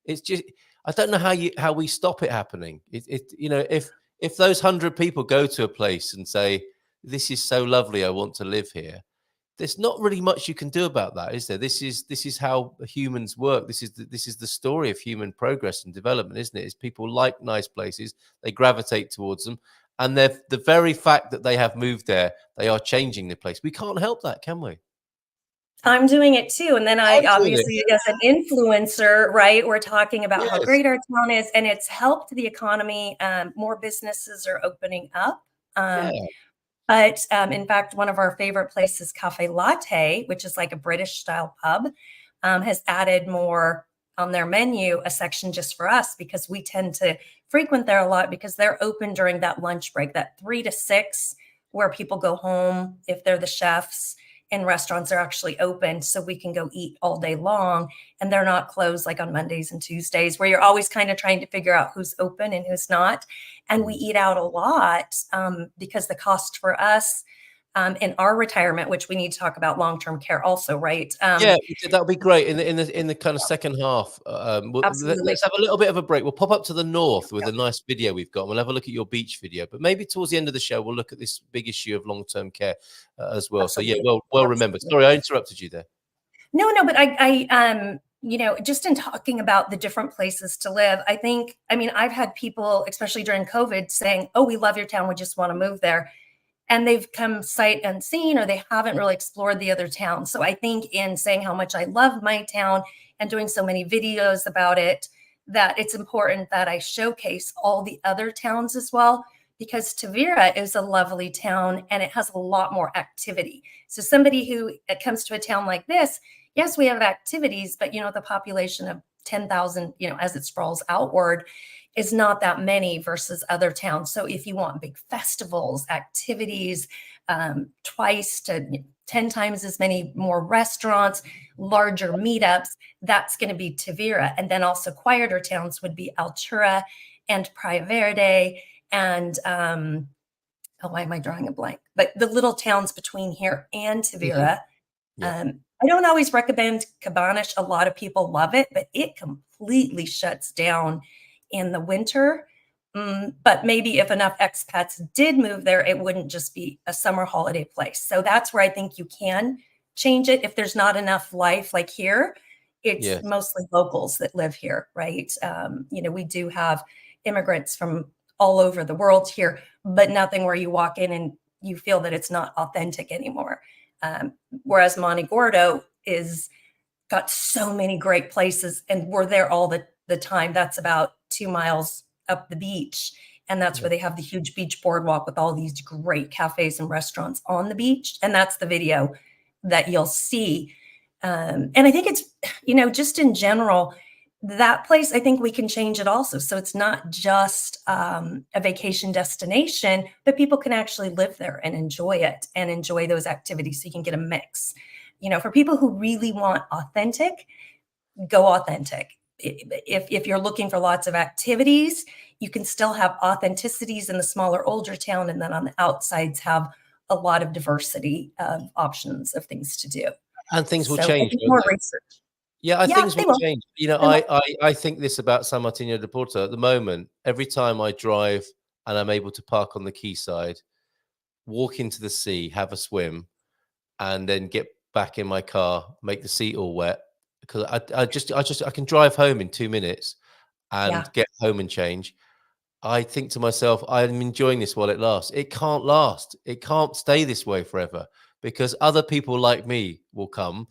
it's just I don't know how we stop it happening. If if those 100 people go to a place and say, this is so lovely, I want to live here, there's not really much you can do about that, is there? This is how humans work. This is the story of human progress and development, isn't it? Is people like nice places, they gravitate towards them, and the very fact that they have moved there, they are changing the place. We can't help that, can we? I'm doing it too. And then I obviously, as an influencer, right, we're talking about how great our town is, and it's helped the economy. More businesses are opening up. But in fact, one of our favorite places, Cafe Latte, which is like a British style pub, has added more on their menu, a section just for us, because we tend to frequent there a lot because they're open during that lunch break, that 3 to 6, where people go home if they're the chefs, and restaurants are actually open so we can go eat all day long, and they're not closed like on Mondays and Tuesdays where you're always kind of trying to figure out who's open and who's not. And we eat out a lot because the cost for us in our retirement, which we need to talk about long-term care also, right? Yeah, that would be great in the kind of second half. Let's have a little bit of a break. We'll pop up to the north with a nice video we've got. We'll have a look at your beach video, but maybe towards the end of the show we'll look at this big issue of long-term care as well. Absolutely. So yeah, well remembered. Sorry, I interrupted you there. No, but I you know, just in talking about the different places to live, I mean, I've had people, especially during COVID, saying, "Oh, we love your town. We just want to move there." And they've come sight unseen, or they haven't really explored the other towns. So I think in saying how much I love my town and doing so many videos about it, that it's important that I showcase all the other towns as well, because Tavira is a lovely town and it has a lot more activity. So somebody who comes to a town like this, yes, we have activities, but, you know, the population of 10,000, you know, as it sprawls outward, is not that many versus other towns. So if you want big festivals, activities, twice to 10 times as many more restaurants, larger meetups, that's going to be Tavira. And then also quieter towns would be Altura and Praia Verde and, why am I drawing a blank? But the little towns between here and Tavira. I don't always recommend Cabanas. A lot of people love it, but it completely shuts down in the winter. But maybe if enough expats did move there, it wouldn't just be a summer holiday place. So that's where I think you can change it. If there's not enough life like here, it's mostly locals that live here, right? You know, we do have immigrants from all over the world here, but nothing where you walk in and you feel that it's not authentic anymore. Whereas Monte Gordo is got so many great places, and we're there all the time. That's about 2 miles up the beach. And that's where they have the huge beach boardwalk with all these great cafes and restaurants on the beach. And that's the video that you'll see. And I think it's, you know, just in general, that place, I think we can change it also. So it's not just a vacation destination, but people can actually live there and enjoy it and enjoy those activities. So you can get a mix. You know, for people who really want authentic, go authentic. If you're looking for lots of activities, you can still have authenticities in the smaller, older town, and then on the outsides have a lot of diversity of options of things to do. And things will change. More research. Yeah, things will change. You know, I think this about San Martino de Porto at the moment. Every time I drive and I'm able to park on the quayside, walk into the sea, have a swim, and then get back in my car, make the seat all wet, because I can drive home in 2 minutes and get home and change. I think to myself, I'm enjoying this while it lasts. It can't last. It can't stay this way forever, because other people like me will come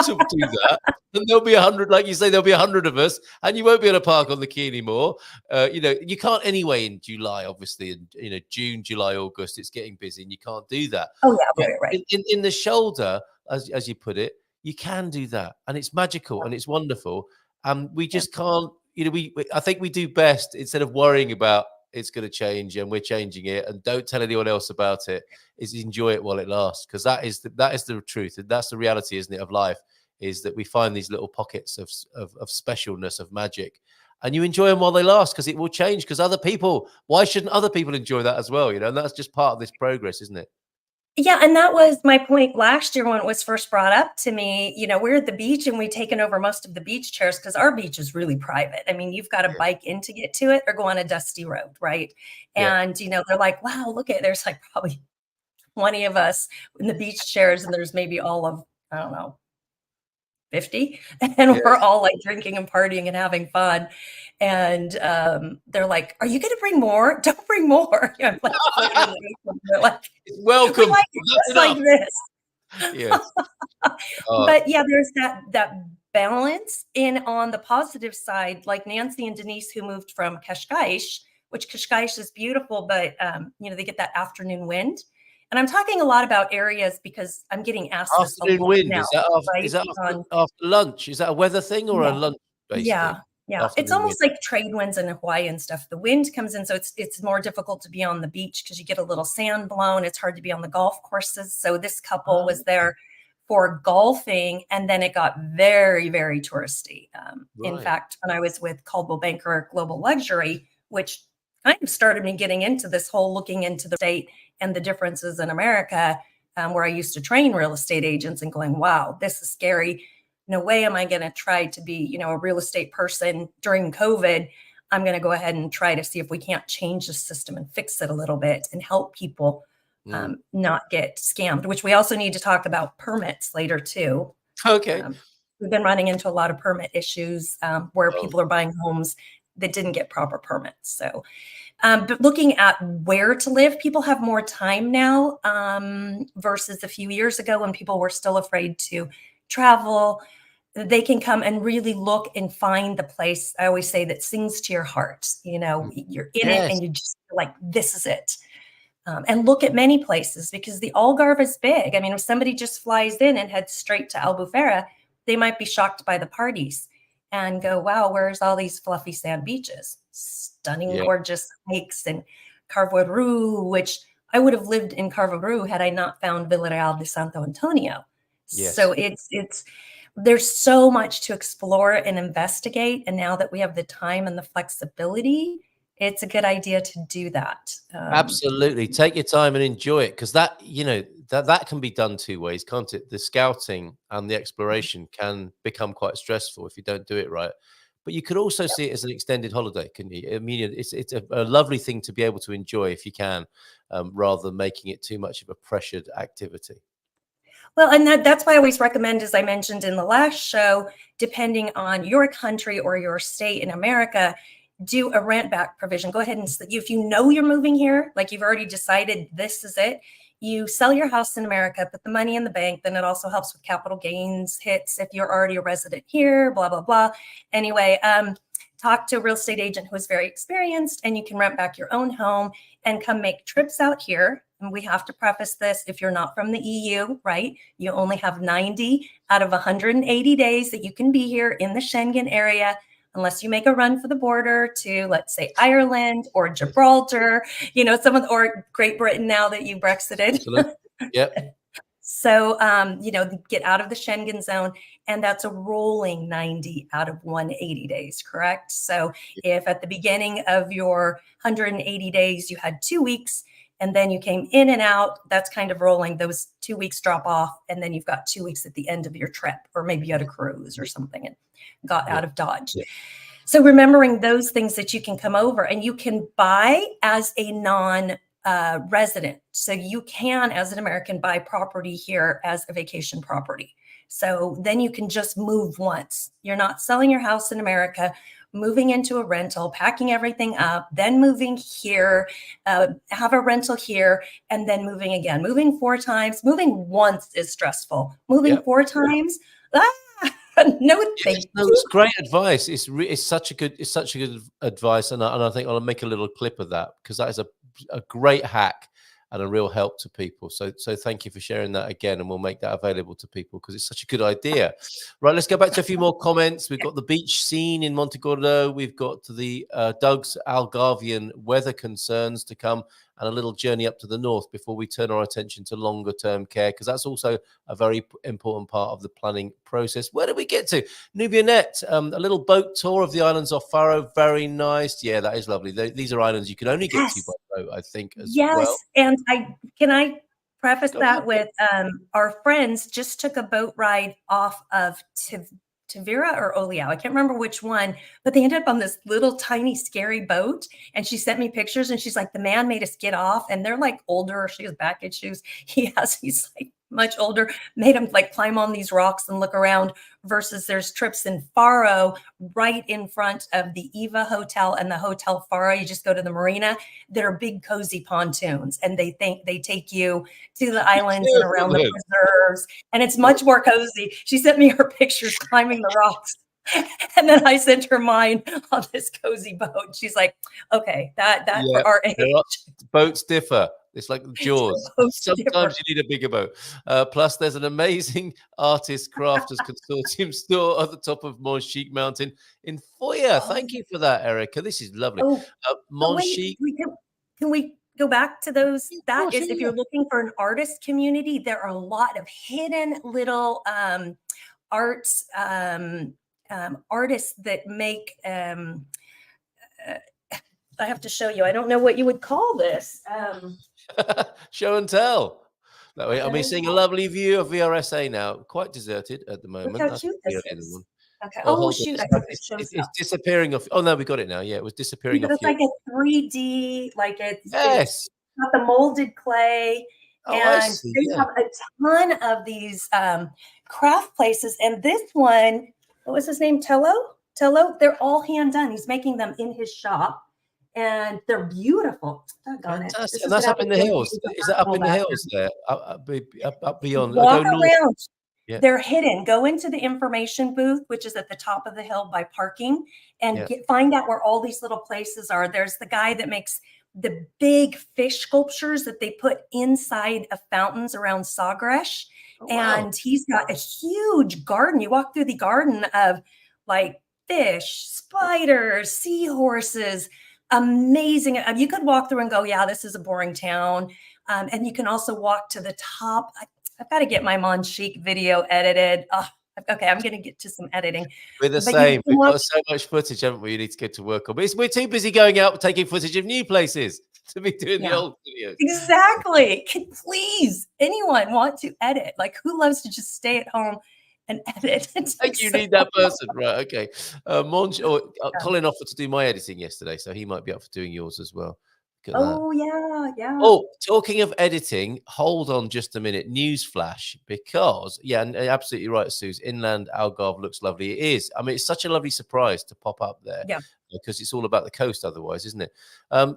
to do that. And there'll be 100, like you say, there'll be 100 of us, and you won't be able to park on the quay anymore. You know, you can't anyway in July, obviously, and you know, June, July, August, it's getting busy, and you can't do that. Oh yeah, right. In the shoulder, as you put it, you can do that, and it's magical and it's wonderful. And we just can't. You know, I think we do best, instead of worrying about it's going to change and we're changing it and don't tell anyone else about it, is enjoy it while it lasts, because that is the truth, and that's the reality, isn't it, of life, is that we find these little pockets of specialness, of magic, and you enjoy them while they last, because it will change, because why shouldn't other people enjoy that as well, you know? And that's just part of this progress, isn't it? Yeah, and that was my point last year when it was first brought up to me. We're at the beach and we've taken over most of the beach chairs because our beach is really private. I mean, you've got to bike in to get to it or go on a dusty road, right? Yeah. And, they're like, wow, look there's like probably 20 of us in the beach chairs, and there's maybe all of, I don't know, 50, and we're all like drinking and partying and having fun. And they're like, "Are you going to bring more? Don't bring more." I'm like, they're like, welcome. "We like it just like this." Yeah. But yeah, there's that balance. And on the positive side, like Nancy and Denise, who moved from Cascais, which Cascais is beautiful, but they get that afternoon wind. And I'm talking a lot about areas because I'm getting asked this a Afternoon lot wind. now, Is that after lunch? Is that a weather thing or a lunch-based thing? Yeah. It's almost like trade winds in Hawaii and stuff. The wind comes in, so it's more difficult to be on the beach because you get a little sand blown. It's hard to be on the golf courses. So this couple was there for golfing, and then it got very, very touristy. In fact, when I was with Caldwell Banker Global Luxury, which kind of started me getting into this whole looking into the state and the differences in America, where I used to train real estate agents and going, wow, this is scary. No way am I going to try to be, a real estate person during COVID. I'm going to go ahead and try to see if we can't change the system and fix it a little bit and help people not get scammed, which we also need to talk about permits later too. Okay. We've been running into a lot of permit issues where people are buying homes that didn't get proper permits. So, but looking at where to live, people have more time now versus a few years ago when people were still afraid to travel. They can come and really look and find the place, I always say, that sings to your heart. You're in it and you just feel like, this is it. And look at many places because the Algarve is big. I mean, if somebody just flies in and heads straight to Albufeira, they might be shocked by the parties and go, wow, where's all these fluffy sand beaches? Stunning, gorgeous hikes and Carvoru, which I would have lived in Carvoru had I not found Villarreal de Santo Antonio. Yes. So there's so much to explore and investigate. And now that we have the time and the flexibility, it's a good idea to do that. Absolutely. Take your time and enjoy it. Because that can be done two ways, can't it? The scouting and the exploration can become quite stressful if you don't do it right. But you could also see it as an extended holiday, couldn't you? I mean, it's a lovely thing to be able to enjoy if you can, rather than making it too much of a pressured activity. Well, and that's why I always recommend, as I mentioned in the last show, depending on your country or your state in America, do a rent back provision. Go ahead and, if you know you're moving here, like you've already decided this is it, you sell your house in America, put the money in the bank. Then it also helps with capital gains hits if you're already a resident here, blah, blah, blah. Anyway, talk to a real estate agent who is very experienced, and you can rent back your own home and come make trips out here. And we have to preface this, if you're not from the EU, right? You only have 90 out of 180 days that you can be here in the Schengen area, unless you make a run for the border to, let's say, Ireland or Gibraltar, or Great Britain now that you Brexited. Yep. So, get out of the Schengen zone, and that's a rolling 90 out of 180 days, correct? So if at the beginning of your 180 days, you had 2 weeks, and then you came in and out, that's kind of rolling. Those 2 weeks drop off, and then you've got 2 weeks at the end of your trip, or maybe you had a cruise or something and got out of Dodge. Yeah. So remembering those things that you can come over, and you can buy as a non-resident. So you can, as an American, buy property here as a vacation property. So then you can just move once. You're not selling your house in America, moving into a rental, packing everything up, then moving here, have a rental here, and then moving again. Moving 4 times. Moving once is stressful. Moving 4 times, no thank you. It's great advice. It's such a good advice, and I think I'll make a little clip of that because that is a great hack and a real help to people. So thank you for sharing that again, and we'll make that available to people because it's such a good idea. Right, let's go back to a few more comments. We've got the beach scene in Montegordo. We've got the Doug's Algarvian weather concerns to come, and a little journey up to the north before we turn our attention to longer term care, because that's also a very important part of the planning process. Where did we get to? Nubia Net, a little boat tour of the islands off Faro. Very nice. Yeah, that is lovely. These are islands you can only get to by boat, I think, as well. And can I preface that with our friends just took a boat ride off of Tavira or Oliao. I can't remember which one, but they ended up on this little tiny scary boat. And she sent me pictures and she's like, the man made us get off. And they're like older. She has back issues. He's like much older, made him like climb on these rocks and look around, versus there's trips in Faro right in front of the Eva Hotel and the Hotel Faro. You just go to the marina. There are big cozy pontoons and they take you to the islands and around the preserves. And it's much more cozy. She sent me her pictures climbing the rocks. And then I sent her mine on this cozy boat. She's like, okay, that for our age. Boats differ. It's like Jaws. Sometimes you need a bigger boat. Plus, there's an amazing artist crafters consortium store at the top of Monchique Mountain in Foya. Thank you for that, Erica. This is lovely. Monchique. Can we go back to those? That is, if you're looking for an artist community, there are a lot of hidden little arts artists that make. I have to show you. I don't know what you would call this. Show and tell. That way, I'm seeing a lovely view of VRSA now. Quite deserted at the moment. Look how cute this is. Okay. Oh, shoot! It's disappearing off. Oh no, we got it now. Yeah, it was disappearing off. It's like a 3D, like it's got the molded clay, and they have a ton of these craft places. And this one, what was his name? Tello. They're all hand done. He's making them in his shop. And they're beautiful. Fantastic. And that's up in the hills. Is that up in the hills there? Up beyond. Walk around. Yeah. They're hidden. Go into the information booth, which is at the top of the hill by parking, and find out where all these little places are. There's the guy that makes the big fish sculptures that they put inside of fountains around Sagres. And he's got a huge garden. You walk through the garden of like fish, spiders, seahorses. Amazing. You could walk through and go, yeah, this is a boring town. And you can also walk to the top. I've got to get my Monchique video edited. Okay, I'm going to get to some editing. We're the same. We've got so much footage, haven't we? You need to get to work on. But we're too busy going out taking footage of new places to be doing the old videos. Exactly. Please, anyone want to edit? Like, who loves to just stay at home and edit? You need that person, right? Okay. Colin offered to do my editing yesterday, so he might be up for doing yours as well. Yeah. Oh, talking of editing, hold on just a minute. News flash, because and absolutely right, Suze. Inland Algarve looks lovely. It is. I mean, it's such a lovely surprise to pop up there. Yeah. Because it's all about the coast otherwise, isn't it?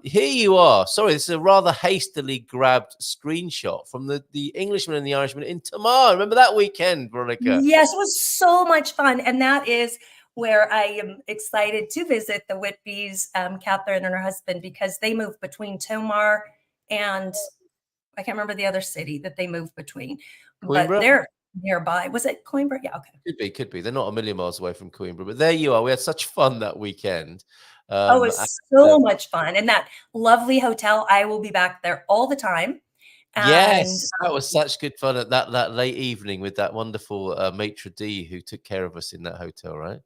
Here you are. Sorry, this is a rather hastily grabbed screenshot from the Englishman and the Irishman in Tamar. Remember that weekend, Veronica? Yes, it was so much fun. And that is where I am excited to visit the Whitbys, Catherine and her husband, because they moved between Tomar and I can't remember the other city that they moved between. Coimbra? But they're nearby. Was it Coimbra? Yeah, okay. Could be. They're not a million miles away from Coimbra, but there you are. We had such fun that weekend. It was so much fun. And that lovely hotel, I will be back there all the time. And, yes, that was such good fun at that late evening with that wonderful maitre d' who took care of us in that hotel, right?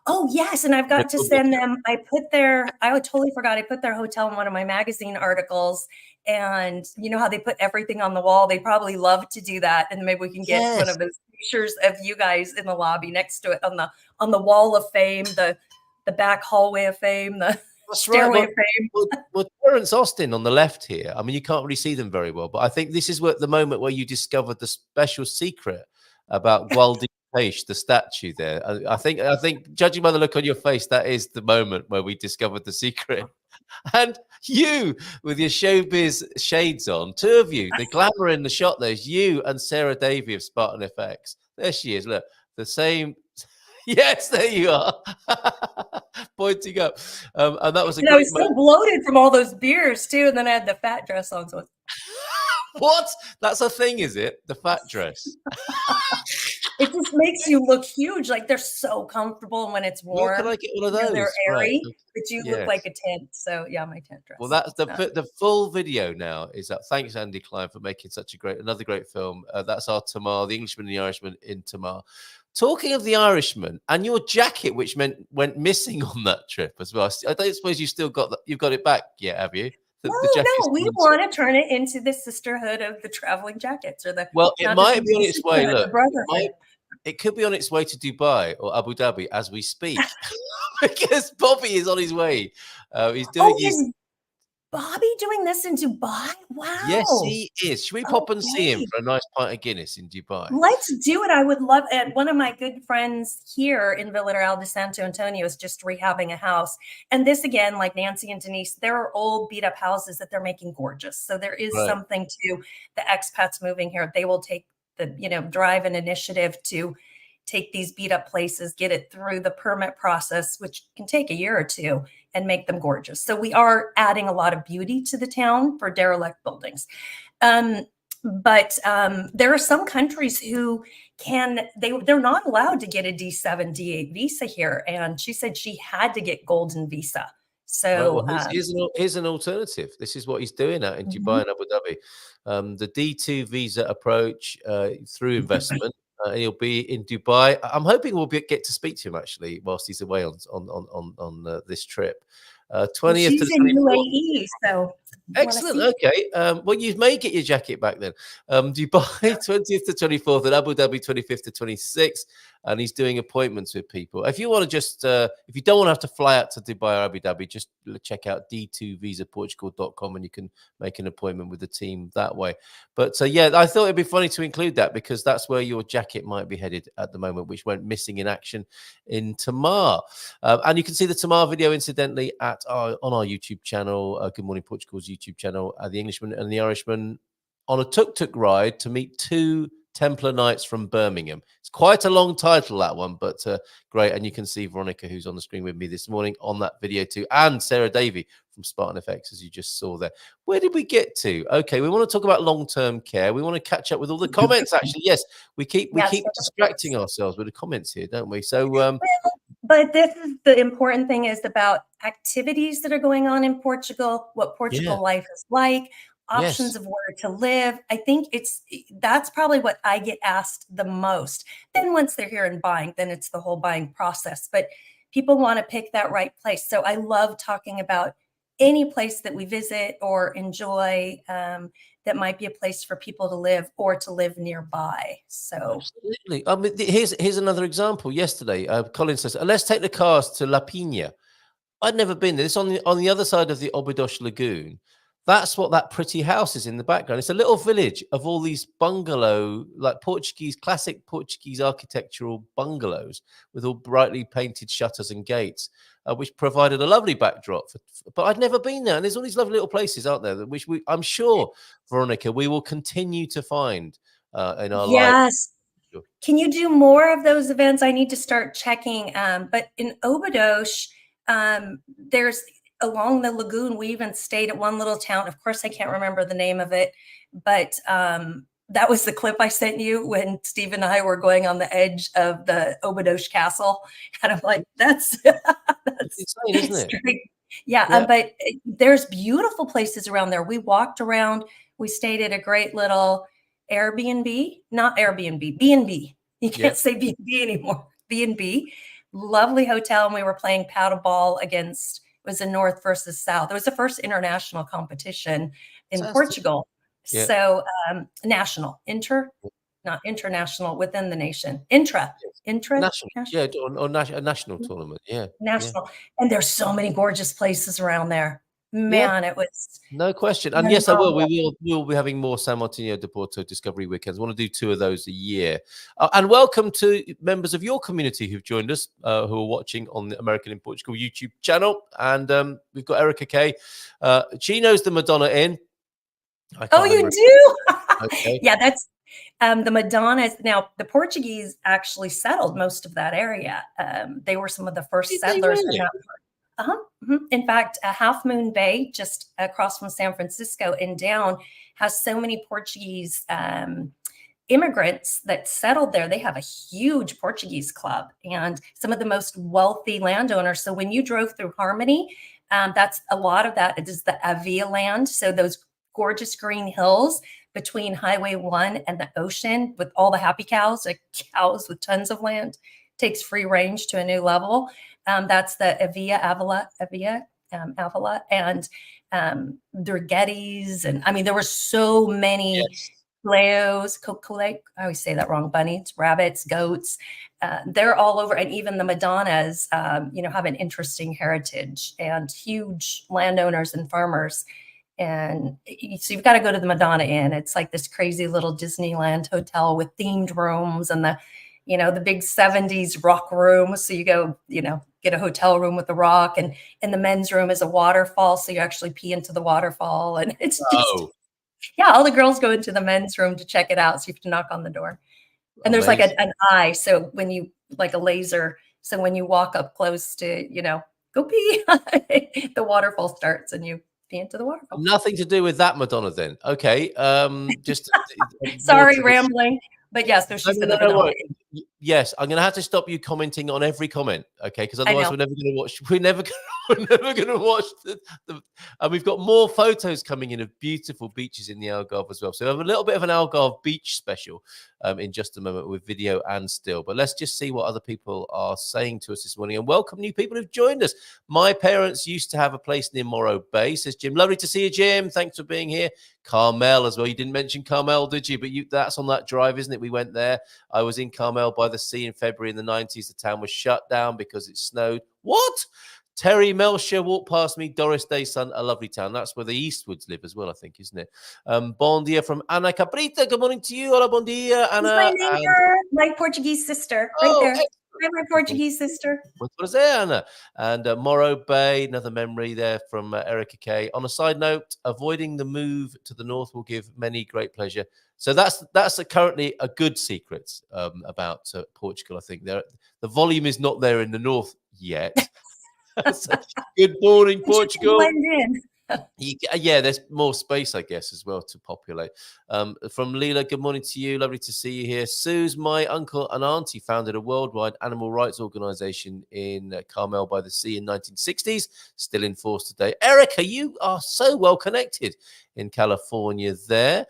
Oh, yes. And I've got to send them. I totally forgot. I put their hotel in one of my magazine articles. And you know how they put everything on the wall? They probably love to do that. And maybe we can get one of those pictures of you guys in the lobby next to it on the wall of fame, the back hallway of fame, the stairway of fame. Well, Terence Austin on the left here. I mean, you can't really see them very well, but I think this is the moment where you discovered the special secret about Gualdi. The statue there. I think, judging by the look on your face, that is the moment where we discovered the secret. And you, with your showbiz shades on, two of you, the glamour in the shot, there's you and Sarah Davy of Spartan FX. There she is. Look, the same. Yes, there you are. Pointing up. And that was I was so bloated from all those beers too. And then I had the fat dress on. So what? That's a thing, is it? The fat dress. It just makes you look huge. Like they're so comfortable when it's warm. Where can I get one of those? They're airy, but you look like a tent. So yeah, my tent dress. Well, that's the full video now. Is that? Thanks, Andy Klein, for making another great film. That's our Tamar, the Englishman and the Irishman in Tamar. Talking of the Irishman and your jacket, which went missing on that trip as well. I don't suppose you still got that. You've got it back yet, have you? the jackets. No, we want to turn it into the sisterhood of the traveling jackets, or the Well, it not might just be on the its way. sisterhood, the Look, brotherhood. it could be on its way to Dubai or Abu Dhabi as we speak, because Bobby is on his way. He's doing Oh, his. is Bobby doing this in Dubai? Yes, Wow. he is. Should we pop and see him Okay. for a nice pint of Guinness in Dubai? Let's do it. I would love it. One of my good friends here in Villarreal de Santo Antonio is just rehabbing a house. And this, again, like Nancy and Denise, there are old beat up houses that they're making gorgeous. So there is Right. something to the expats moving here. They will take the, drive an initiative to take these beat up places, get it through the permit process, which can take a year or two, and make them gorgeous. So we are adding a lot of beauty to the town for derelict buildings. But there are some countries who they're not allowed to get a D7, D8 visa here. And she said she had to get golden visa. So well, here's an alternative. This is what he's doing out in Dubai and Abu Dhabi. The D2 visa approach through investment. He'll be in Dubai. I'm hoping we'll get to speak to him actually whilst he's away on this trip. 20th she's to the in 24th. UAE, so Excellent. Okay. Well, you may get your jacket back then. Dubai 20th to 24th and Abu Dhabi 25th to 26th. And he's doing appointments with people. If you want to just, if you don't want to have to fly out to Dubai or Abu Dhabi, just check out d2visaportugal.com and you can make an appointment with the team that way. But yeah, I thought it'd be funny to include that because that's where your jacket might be headed at the moment, which went missing in action in Tamar. And you can see the Tamar video, incidentally, on our YouTube channel, Good Morning Portugal's YouTube channel, The Englishman and the Irishman on a tuk-tuk ride to meet two Templar Knights from Birmingham. It's quite a long title, that one, but great. And you can see Veronica, who's on the screen with me this morning, on that video too, and Sarah Davey from Spartan FX, as you just saw there. Where did we get to? Okay, we want to talk about long-term care. We want to catch up with all the comments, actually. Yes, we keep distracting ourselves with the comments here, don't we? So, but this is the important thing is about activities that are going on in Portugal, what Portugal life is like, options of where to live. I think that's probably what I get asked the most. Then once they're here and buying, then it's the whole buying process. But people want to pick that right place. So I love talking about any place that we visit or enjoy that might be a place for people to live or to live nearby. So absolutely. I mean, here's another example. Yesterday, Colin says, let's take the cars to La Pina. I'd never been there. It's on the other side of the Obidos Lagoon. That's what that pretty house is in the background. It's a little village of all these bungalow, like classic Portuguese architectural bungalows with all brightly painted shutters and gates, which provided a lovely backdrop. But I'd never been there. And there's all these lovely little places out there, which I'm sure, Veronica, we will continue to find in our life. Yes. Can you do more of those events? I need to start checking. But in Obidos, there's along the lagoon, we even stayed at one little town. Of course, I can't remember the name of it, but that was the clip I sent you when Steve and I were going on the edge of the Obidos Castle. And I'm like, that's insane, isn't it? Yeah. But there's beautiful places around there. We walked around. We stayed at a great little Airbnb, not Airbnb, B&B. You can't say B&B anymore. B&B, lovely hotel. And we were playing paddleball against, it was a North versus South. It was the first international competition in Portugal. Yeah. So national, not international, within the nation. National. Yeah, or a national tournament. Yeah. National. Yeah. And there's so many gorgeous places around there. Man, it was no question. And yes, I will. We will be having more San Martino de Porto Discovery Weekends. I want to do 2 of those a year. And welcome to members of your community who've joined us, who are watching on the American in Portugal YouTube channel. And we've got Erica Kay. She knows the Madonna Inn. Oh, you do? Okay. Yeah, that's the Madonna. Now, the Portuguese actually settled most of that area. They were some of the first settlers in that part. In fact, Half Moon Bay, just across from San Francisco and down, has so many Portuguese immigrants that settled there. They have a huge Portuguese club and some of the most wealthy landowners. So when you drove through Harmony, that's a lot of that. It is the Avia land. So those gorgeous green hills between Highway 1 and the ocean with all the happy cows, like cows with tons of land, takes free range to a new level. That's the Avila, and Draghettis, and I mean, there were so many. Yes. Leos, I always say that wrong. Bunnies, rabbits, goats. They're all over, and even the Madonnas, have an interesting heritage and huge landowners and farmers. And so you've got to go to the Madonna Inn. It's like this crazy little Disneyland hotel with themed rooms and the big 70s rock room. So you go, get a hotel room with the rock, and in the men's room is a waterfall. So you actually pee into the waterfall, and it's just. Yeah, all the girls go into the men's room to check it out. So you have to knock on the door. And there's like an eye. So when you, like a laser. So when you walk up close to, go pee, the waterfall starts and you pee into the waterfall. Nothing to do with that Madonna then. Okay. Just sorry, rambling. But yes, so she's yes, I'm going to have to stop you commenting on every comment, okay? Because otherwise we're never going to watch. We're never going to watch and we've got more photos coming in of beautiful beaches in the Algarve as well. So we have a little bit of an Algarve beach special in just a moment with video and still. But let's just see what other people are saying to us this morning, and welcome new people who've joined us. My parents used to have a place near Morro Bay, says Jim. Lovely to see you, Jim. Thanks for being here. Carmel as well. You didn't mention Carmel, did you? But that's on that drive, isn't it? We went there. I was in Carmel by the sea in February in the 90s. The town was shut down because it snowed. What? Terry Melcher walked past me. Doris Day, son, a lovely town. That's where the Eastwoods live as well, I think, isn't it? Bon dia from Ana Caprita. Good morning to you. Hola, bon dia, Ana. My neighbor, my Portuguese sister, right there. Excellent. My Portuguese sister. What was there, Anna? And Morro Bay, another memory there from Erica Kay. On a side note, avoiding the move to the north will give many great pleasure. So that's currently a good secret about Portugal. I think the volume is not there in the north yet. So, good morning, Portugal. Blend in. Yeah, there's more space, I guess, as well to populate. From Leela, good morning to you. Lovely to see you here. Sue's, my uncle and auntie founded a worldwide animal rights organization in Carmel by the Sea in 1960s, still in force today. Erica, you are so well connected in California there.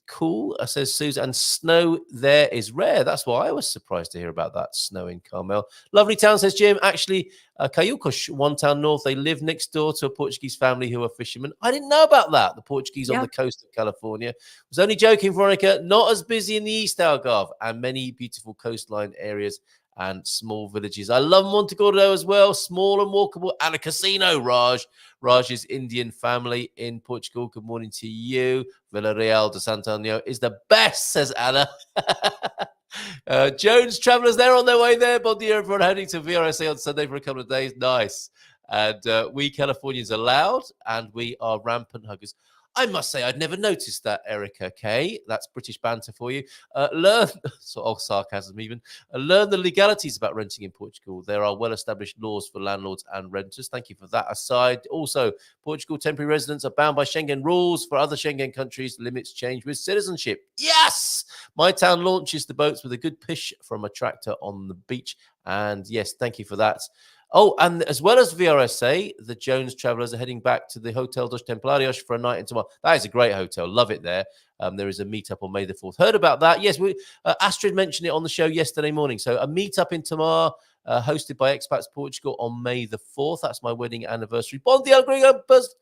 Cool, says Susan. And snow there is rare. That's why I was surprised to hear about that snow in Carmel. Lovely town, says Jim. Actually, Cayucos, one town north, they live next door to a Portuguese family who are fishermen. I didn't know about that. The Portuguese on the coast of California. Was only joking, Veronica. Not as busy in the East Algarve, and many beautiful coastline areas and small villages. I love Montegordo as well, small and walkable, and a casino. Raj's Indian family in Portugal. Good morning to you. Villarreal de Santanio is the best, says Anna. Jones travellers, they're on their way there. Bon dia, everyone, heading to VRSA on Sunday for a couple of days. Nice. And we Californians are loud, and we are rampant huggers. I must say, I'd never noticed that, Erica Kay. That's British banter for you. Learn, sort of sarcasm even, learn the legalities about renting in Portugal. There are well-established laws for landlords and renters. Thank you for that aside. Also, Portugal temporary residents are bound by Schengen rules. For other Schengen countries, limits change with citizenship. Yes! My town launches the boats with a good push from a tractor on the beach. And yes, thank you for that. Oh, and as well as VRSA, the Jones travellers are heading back to the Hotel dos Templarios for a night and tomorrow. That is a great hotel. Love it there. There is a meetup on May the 4th. Heard about that? Yes, Astrid mentioned it on the show yesterday morning. So a meetup in Tamar, hosted by Expats Portugal on May the 4th. That's my wedding anniversary. Bon dia,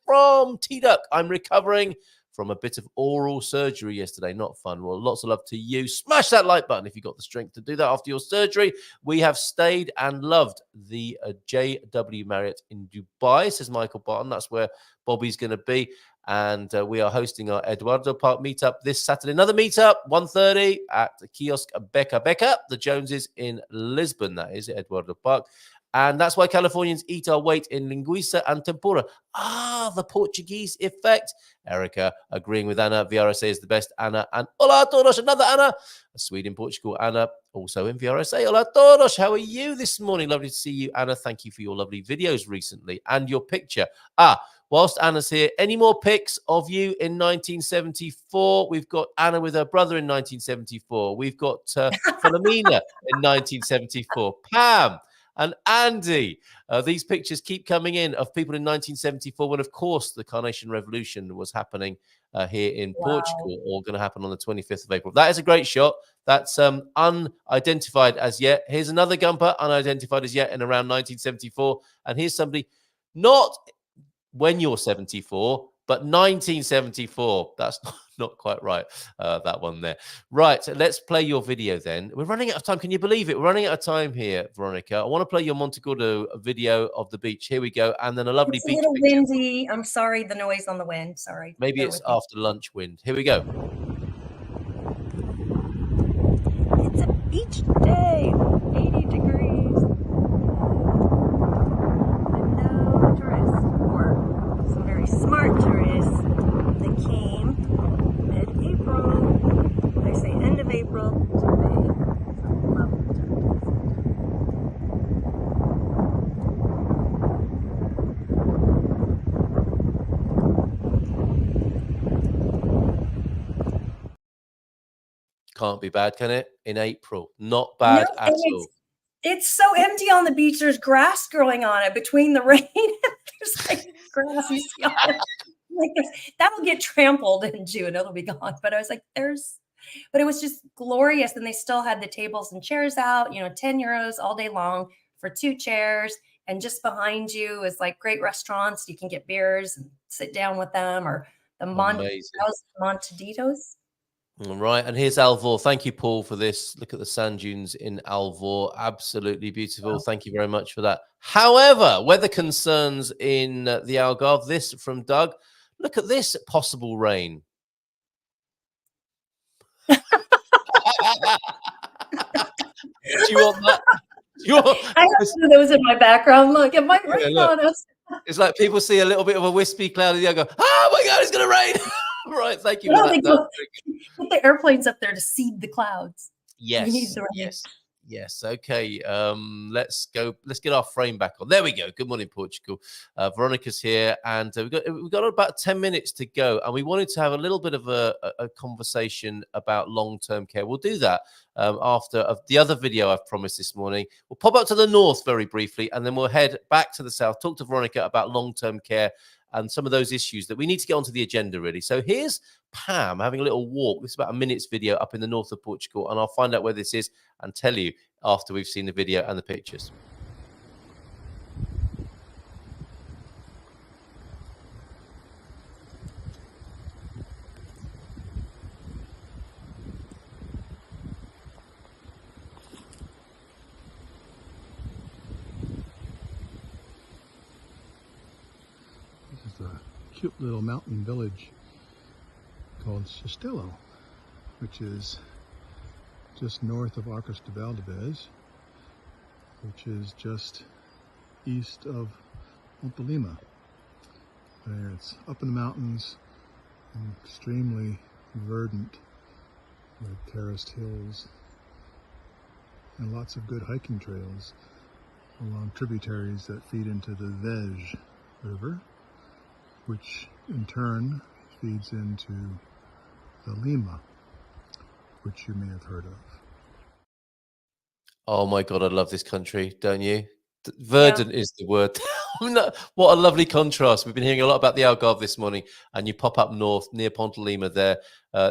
from T-Duck. I'm recovering from a bit of oral surgery yesterday. Not fun. Well, lots of love to you. Smash that like button if you got the strength to do that after your surgery. We have stayed and loved the JW Marriott in Dubai, says Michael Barton. That's where Bobby's going to be. And we are hosting our Eduardo Park meetup this Saturday. Another meetup, 1:30 at the kiosk Becca. The Joneses in Lisbon. That is Eduardo Park. And that's why Californians eat our weight in linguiça and tempura. Ah, the Portuguese effect. Erica agreeing with Anna. VRSA is the best. Anna and hola a todos. Another Anna. A Swede in Portugal. Anna also in VRSA. Hola a todos. How are you this morning? Lovely to see you, Anna. Thank you for your lovely videos recently and your picture. Whilst Anna's here, any more pics of you in 1974? We've got Anna with her brother in 1974. We've got Philomena in 1974. Pam and Andy. These pictures keep coming in of people in 1974 when, of course, the Carnation Revolution was happening here in Portugal, or going to happen on the 25th of April. That is a great shot. That's unidentified as yet. Here's another Gumper, unidentified as yet, in around 1974. And here's somebody not when you're 74, but 1974. That's not quite right, that one there. Right, so let's play your video then. We're running out of time. Can you believe it? We're running out of time here, Veronica. I want to play your Montegordo video of the beach. Here we go. And then a lovely It's a beach little picture. windy. I'm sorry, the noise on the wind. Sorry. Maybe Bear it's with me. after lunch wind. Here we go. It's a beach day, 80 degrees. And no tourists, or some very smart tourists that came mid-April. They say end of April to May. Lovely time. Can't be bad, can it? In April. Not bad No, at and all. it's so empty on the beach. There's grass growing on it between the rain. There's like grass you see on it. Like that'll get trampled in June. It'll be gone. But I was like, but it was just glorious. And they still had the tables and chairs out, 10 euros all day long for 2 chairs. And just behind you is like great restaurants. You can get beers and sit down with them, or the Montaditos. All right, and here's Alvor. Thank you, Paul, for this. Look at the sand dunes in Alvor. Absolutely beautiful. Wow. Thank you very much for that. However, weather concerns in the Algarve. This from Doug. Look at this possible rain. Do you want that? I have those in my background. Look, it might rain on us. It's like people see a little bit of a wispy cloud in the air, go, oh my God, it's going to rain. Right, thank you. Well, put the airplanes up there to seed the clouds. Yes, yes. Okay, let's go. Let's get our frame back on. There we go. Good morning, Portugal. Veronica's here, and we've got about 10 minutes to go, and we wanted to have a little bit of a conversation about long-term care. We'll do that after the other video I've promised this morning. We'll pop up to the north very briefly, and then we'll head back to the south. Talk to Veronica about long-term care and some of those issues that we need to get onto the agenda, really. So here's Pam having a little walk. This is about a minute's video up in the north of Portugal, and I'll find out where this is and tell you after we've seen the video and the pictures. Cute little mountain village called Castelo, which is just north of Arcos de Valdevez, which is just east of Montelima. There, it's up in the mountains and extremely verdant with terraced hills and lots of good hiking trails along tributaries that feed into the Vej River, which in turn feeds into the Lima, which you may have heard of. Oh my God, I love this country, don't you? Verdant is the word. What a lovely contrast. We've been hearing a lot about the Algarve this morning, and you pop up north near Ponte Lima there.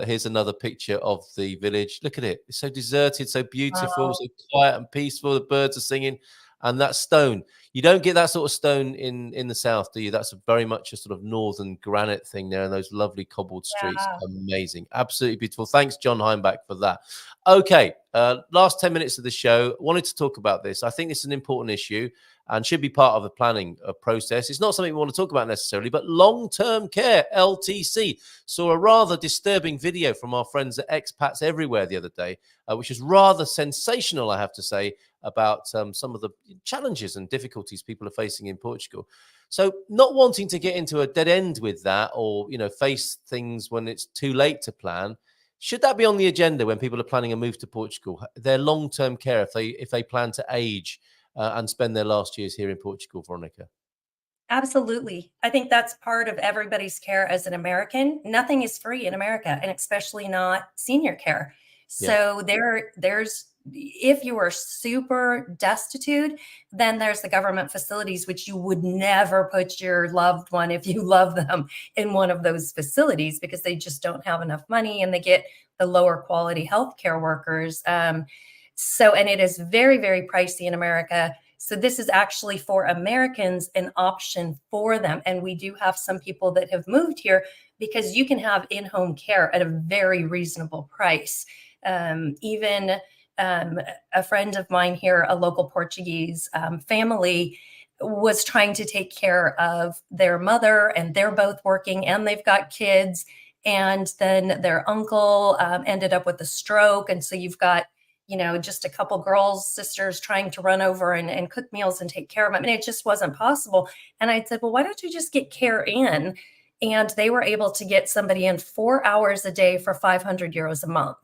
Here's another picture of the village. Look at it. It's so deserted, so beautiful, so quiet and peaceful. The birds are singing. And that stone, you don't get that sort of stone in the south, do you? That's very much a sort of northern granite thing there, and those lovely cobbled streets. Amazing. Absolutely beautiful. Thanks, John Heimbach, for that. Okay, last 10 minutes of the show. Wanted to talk about this. I think it's an important issue and should be part of the planning process. It's not something we want to talk about necessarily, but long-term care, LTC. Saw a rather disturbing video from our friends at Expats Everywhere the other day, which is rather sensational, I have to say, about some of the challenges and difficulties people are facing in Portugal. So not wanting to get into a dead end with that, or, face things when it's too late to plan, should that be on the agenda when people are planning a move to Portugal? Their long-term care, if they plan to age and spend their last years here in Portugal, Veronica? Absolutely. I think that's part of everybody's care as an American. Nothing is free in America, and especially not senior care. So there's if you are super destitute, then there's the government facilities, which you would never put your loved one, if you love them, in one of those facilities because they just don't have enough money and they get the lower quality healthcare workers. And it is very, very pricey in America. So this is actually for Americans an option for them. And we do have some people that have moved here because you can have in-home care at a very reasonable price. Even a friend of mine here, a local Portuguese family, was trying to take care of their mother, and they're both working and they've got kids. And then their uncle ended up with a stroke. And so you've got, just a couple girls, sisters trying to run over and cook meals and take care of them. And it just wasn't possible. And I said, well, why don't you just get care in? And they were able to get somebody in 4 hours a day for 500 euros a month.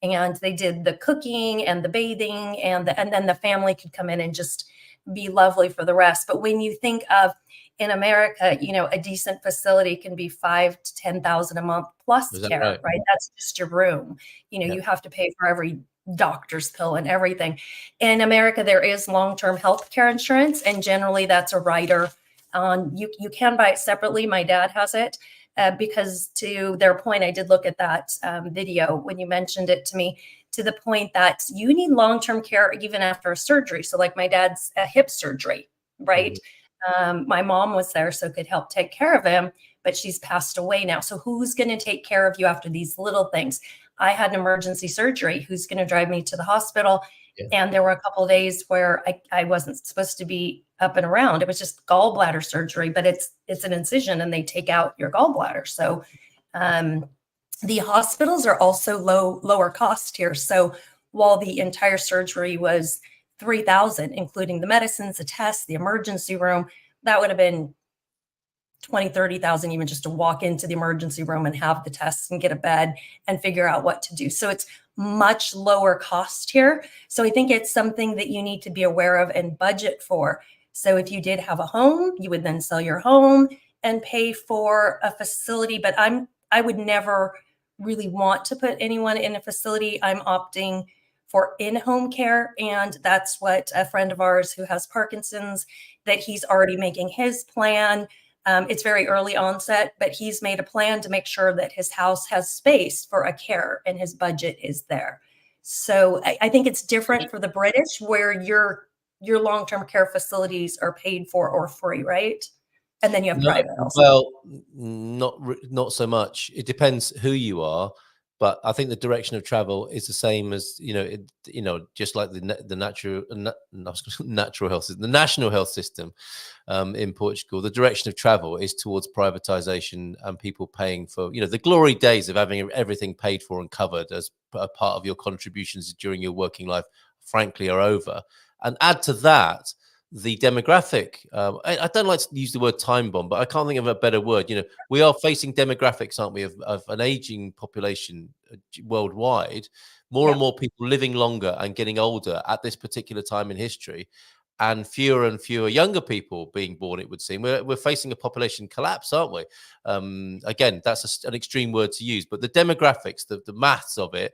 And they did the cooking and the bathing, and then the family could come in and just be lovely for the rest. But when you think of in America, a decent facility can be 5,000 to 10,000 a month plus care, right? That's just your room. You have to pay for every doctor's pill and everything. In America, there is long-term health care insurance, and generally that's a rider. You can buy it separately. My dad has it. Because to their point, I did look at that video when you mentioned it to me, to the point that you need long-term care even after a surgery. So like my dad's hip surgery, right? My mom was there, so could help take care of him, but she's passed away now. So who's going to take care of you after these little things? I had an emergency surgery. Who's going to drive me to the hospital? Yeah. And there were a couple of days where I wasn't supposed to be up and around. It was just gallbladder surgery, but it's an incision and they take out your gallbladder. So the hospitals are also lower cost here. So while the entire surgery was 3,000, including the medicines, the tests, the emergency room, that would have been 20, 30,000 even just to walk into the emergency room and have the tests and get a bed and figure out what to do. So it's much lower cost here. So I think it's something that you need to be aware of and budget for. So if you did have a home, you would then sell your home and pay for a facility. But I would never really want to put anyone in a facility. I'm opting for in-home care. And that's what a friend of ours who has Parkinson's, that he's already making his plan. It's very early onset, but he's made a plan to make sure that his house has space for a care and his budget is there. So I think it's different for the British, where your long-term care facilities are paid for or free, right? And then you have private also. Well, not so much. It depends who you are. But I think the direction of travel is the same as, just like the natural health system, the national health system in Portugal. The direction of travel is towards privatization and people paying for, the glory days of having everything paid for and covered as a part of your contributions during your working life, frankly, are over. And add to that the demographic. I don't like to use the word time bomb, but I can't think of a better word. We are facing demographics, aren't we, of an aging population worldwide, more and more people living longer and getting older at this particular time in history, and fewer younger people being born, it would seem. We're facing a population collapse, aren't we? Again, that's an extreme word to use, but the demographics, the maths of it,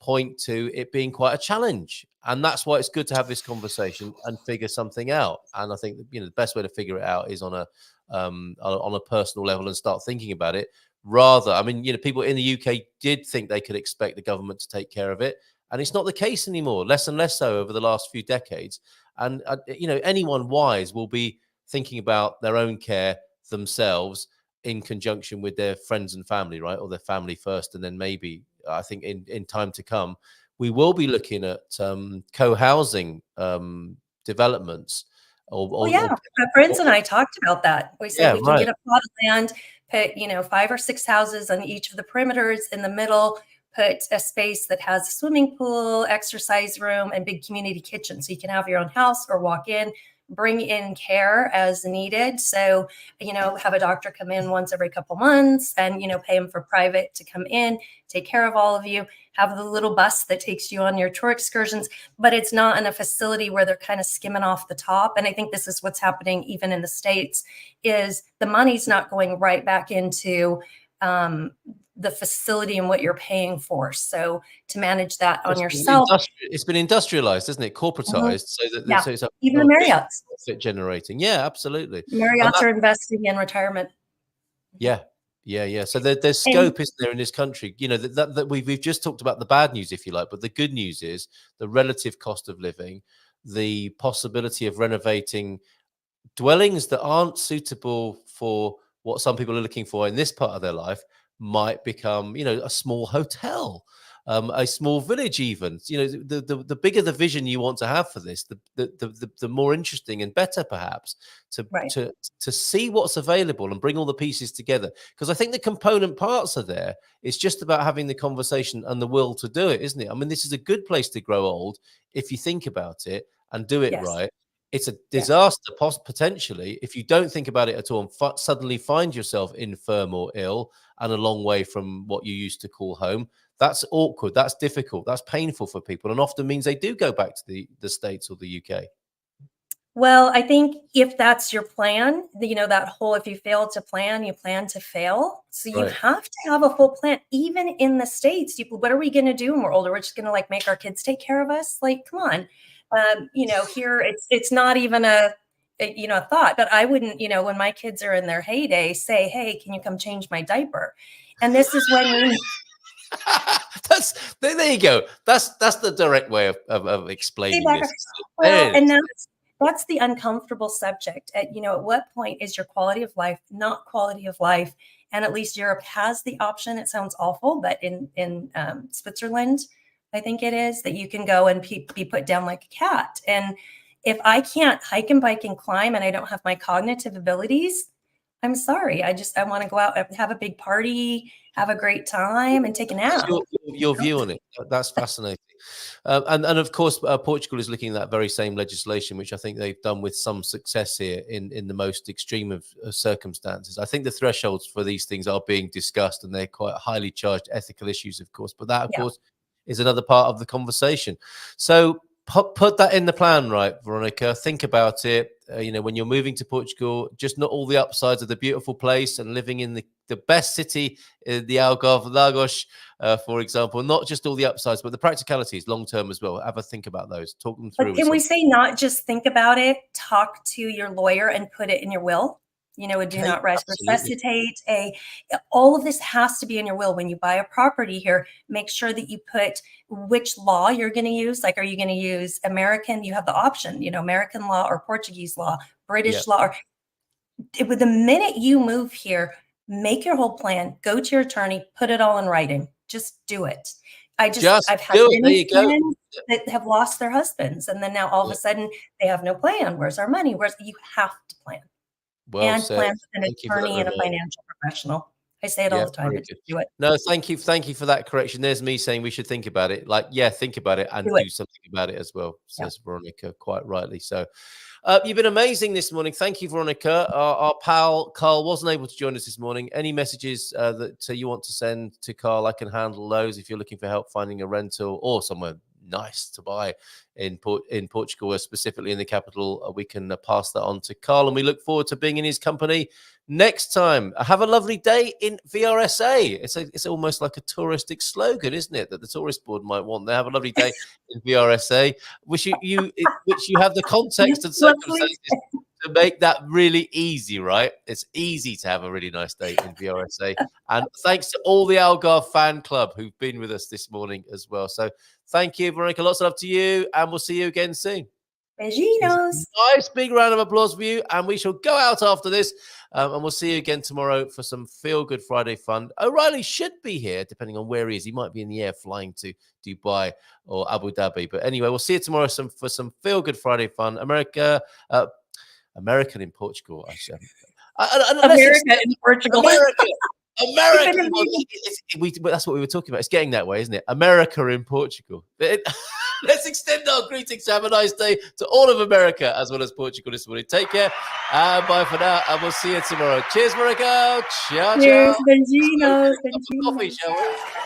point to it being quite a challenge. And that's why it's good to have this conversation and figure something out. And I think the best way to figure it out is on a personal level and start thinking about it. Rather, people in the UK did think they could expect the government to take care of it, and it's not the case anymore. Less and less so over the last few decades. And anyone wise will be thinking about their own care themselves in conjunction with their friends and family, right? Or their family first, and then maybe, I think in time to come, we will be looking at co-housing developments. My friends and I talked about that. We said we can get a plot of land, put 5 or 6 houses on each of the perimeters. In the middle, put a space that has a swimming pool, exercise room, and big community kitchen. So you can have your own house or walk in, bring in care as needed. So, have a doctor come in once every couple months and, pay him for private to come in, take care of all of you, have the little bus that takes you on your tour excursions, but it's not in a facility where they're kind of skimming off the top. And I think this is what's happening even in the States, is the money's not going right back into the facility and what you're paying for. So to manage that on yourself, it's been industrialized, isn't it? Corporatized, so that so it's even the Marriott's profit generating. Yeah, absolutely. Marriott's are investing in retirement. Yeah. So there's scope, isn't there, in this country? That we've just talked about the bad news, if you like, but the good news is the relative cost of living, the possibility of renovating dwellings that aren't suitable for what some people are looking for in this part of their life might become, a small hotel, a small village, even. The bigger the vision you want to have for this, the more interesting and better, perhaps, to see what's available and bring all the pieces together. Because I think the component parts are there. It's just about having the conversation and the will to do it, isn't it? I mean, this is a good place to grow old if you think about it and do it right. It's a disaster, potentially, if you don't think about it at all and suddenly find yourself infirm or ill and a long way from what you used to call home. That's awkward. That's difficult. That's painful for people, and often means they do go back to the States or the UK. Well, I think if that's your plan, that whole, if you fail to plan, you plan to fail. So you have to have a full plan. Even in the States, what are we going to do when we're older? We're just going to make our kids take care of us? Come on. Here it's not even a thought, but I wouldn't, when my kids are in their heyday, say, hey, can you come change my diaper? And this is when we there you go. That's the direct way of explaining this. Well, and that's the uncomfortable subject. At what point is your quality of life not quality of life? And at least Europe has the option. It sounds awful, but in Switzerland, I think it is, that you can go and be put down like a cat. And if I can't hike and bike and climb and I don't have my cognitive abilities, I'm sorry. I want to go out and have a big party, have a great time, and take a nap. Your view on it. That's fascinating. And of course, Portugal is looking at that very same legislation, which I think they've done with some success here in the most extreme of circumstances. I think the thresholds for these things are being discussed, and they're quite highly charged ethical issues, of course. But that, of course, is another part of the conversation. So put that in the plan, right, Veronica? Think about it. When you're moving to Portugal, just not all the upsides of the beautiful place and living in the best city, the Algarve, Lagos, for example, not just all the upsides, but the practicalities long-term as well. Have a think about those. Talk them through. But can we say not just think about it, talk to your lawyer and put it in your will? A do not resuscitate. All of this has to be in your will. When you buy a property here, make sure that you put which law you're going to use. Are you going to use American? You have the option, American law or Portuguese law, British law. Or the minute you move here, make your whole plan, go to your attorney, put it all in writing. Just do it. I've had many friends that have lost their husbands, and then now all of a sudden they have no plan. Where's our money? You have to plan. Plan with an attorney and a financial professional. I say it all the time. Do it. No, thank you for that correction. There's me saying we should think about it. Think about it and do something about it as well, says Veronica, quite rightly. So you've been amazing this morning. Thank you, Veronica. Our pal Carl wasn't able to join us this morning. Any messages that you want to send to Carl, I can handle those if you're looking for help finding a rental or somewhere nice to buy in Portugal, specifically in the capital. We can pass that on to Carl, and we look forward to being in his company next time. Have a lovely day in VRSA. It's almost like a touristic slogan, isn't it, that the tourist board might want. They have a lovely day in VRSA, which you have the context and circumstances to make that really easy, right? It's easy to have a really nice day in VRSA. And thanks to all the Algarve fan club who've been with us this morning as well. So thank you, Veronica. Lots of love to you, and we'll see you again soon. Beijinhos. Nice big round of applause for you, and we shall go out after this, and we'll see you again tomorrow for some Feel Good Friday fun. O'Reilly should be here, depending on where he is. He might be in the air flying to Dubai or Abu Dhabi. But anyway, we'll see you tomorrow for some Feel Good Friday fun. American in Portugal, actually. America in Portugal. America. That's what we were talking about. It's getting that way, isn't it? America in Portugal. Let's extend our greetings. Have a nice day to all of America as well as Portugal this morning. Take care. Bye for now. And we'll see you tomorrow. Cheers, Veronica. Ciao, Cheers. ciao. Beijinhos. Coffee, shall we?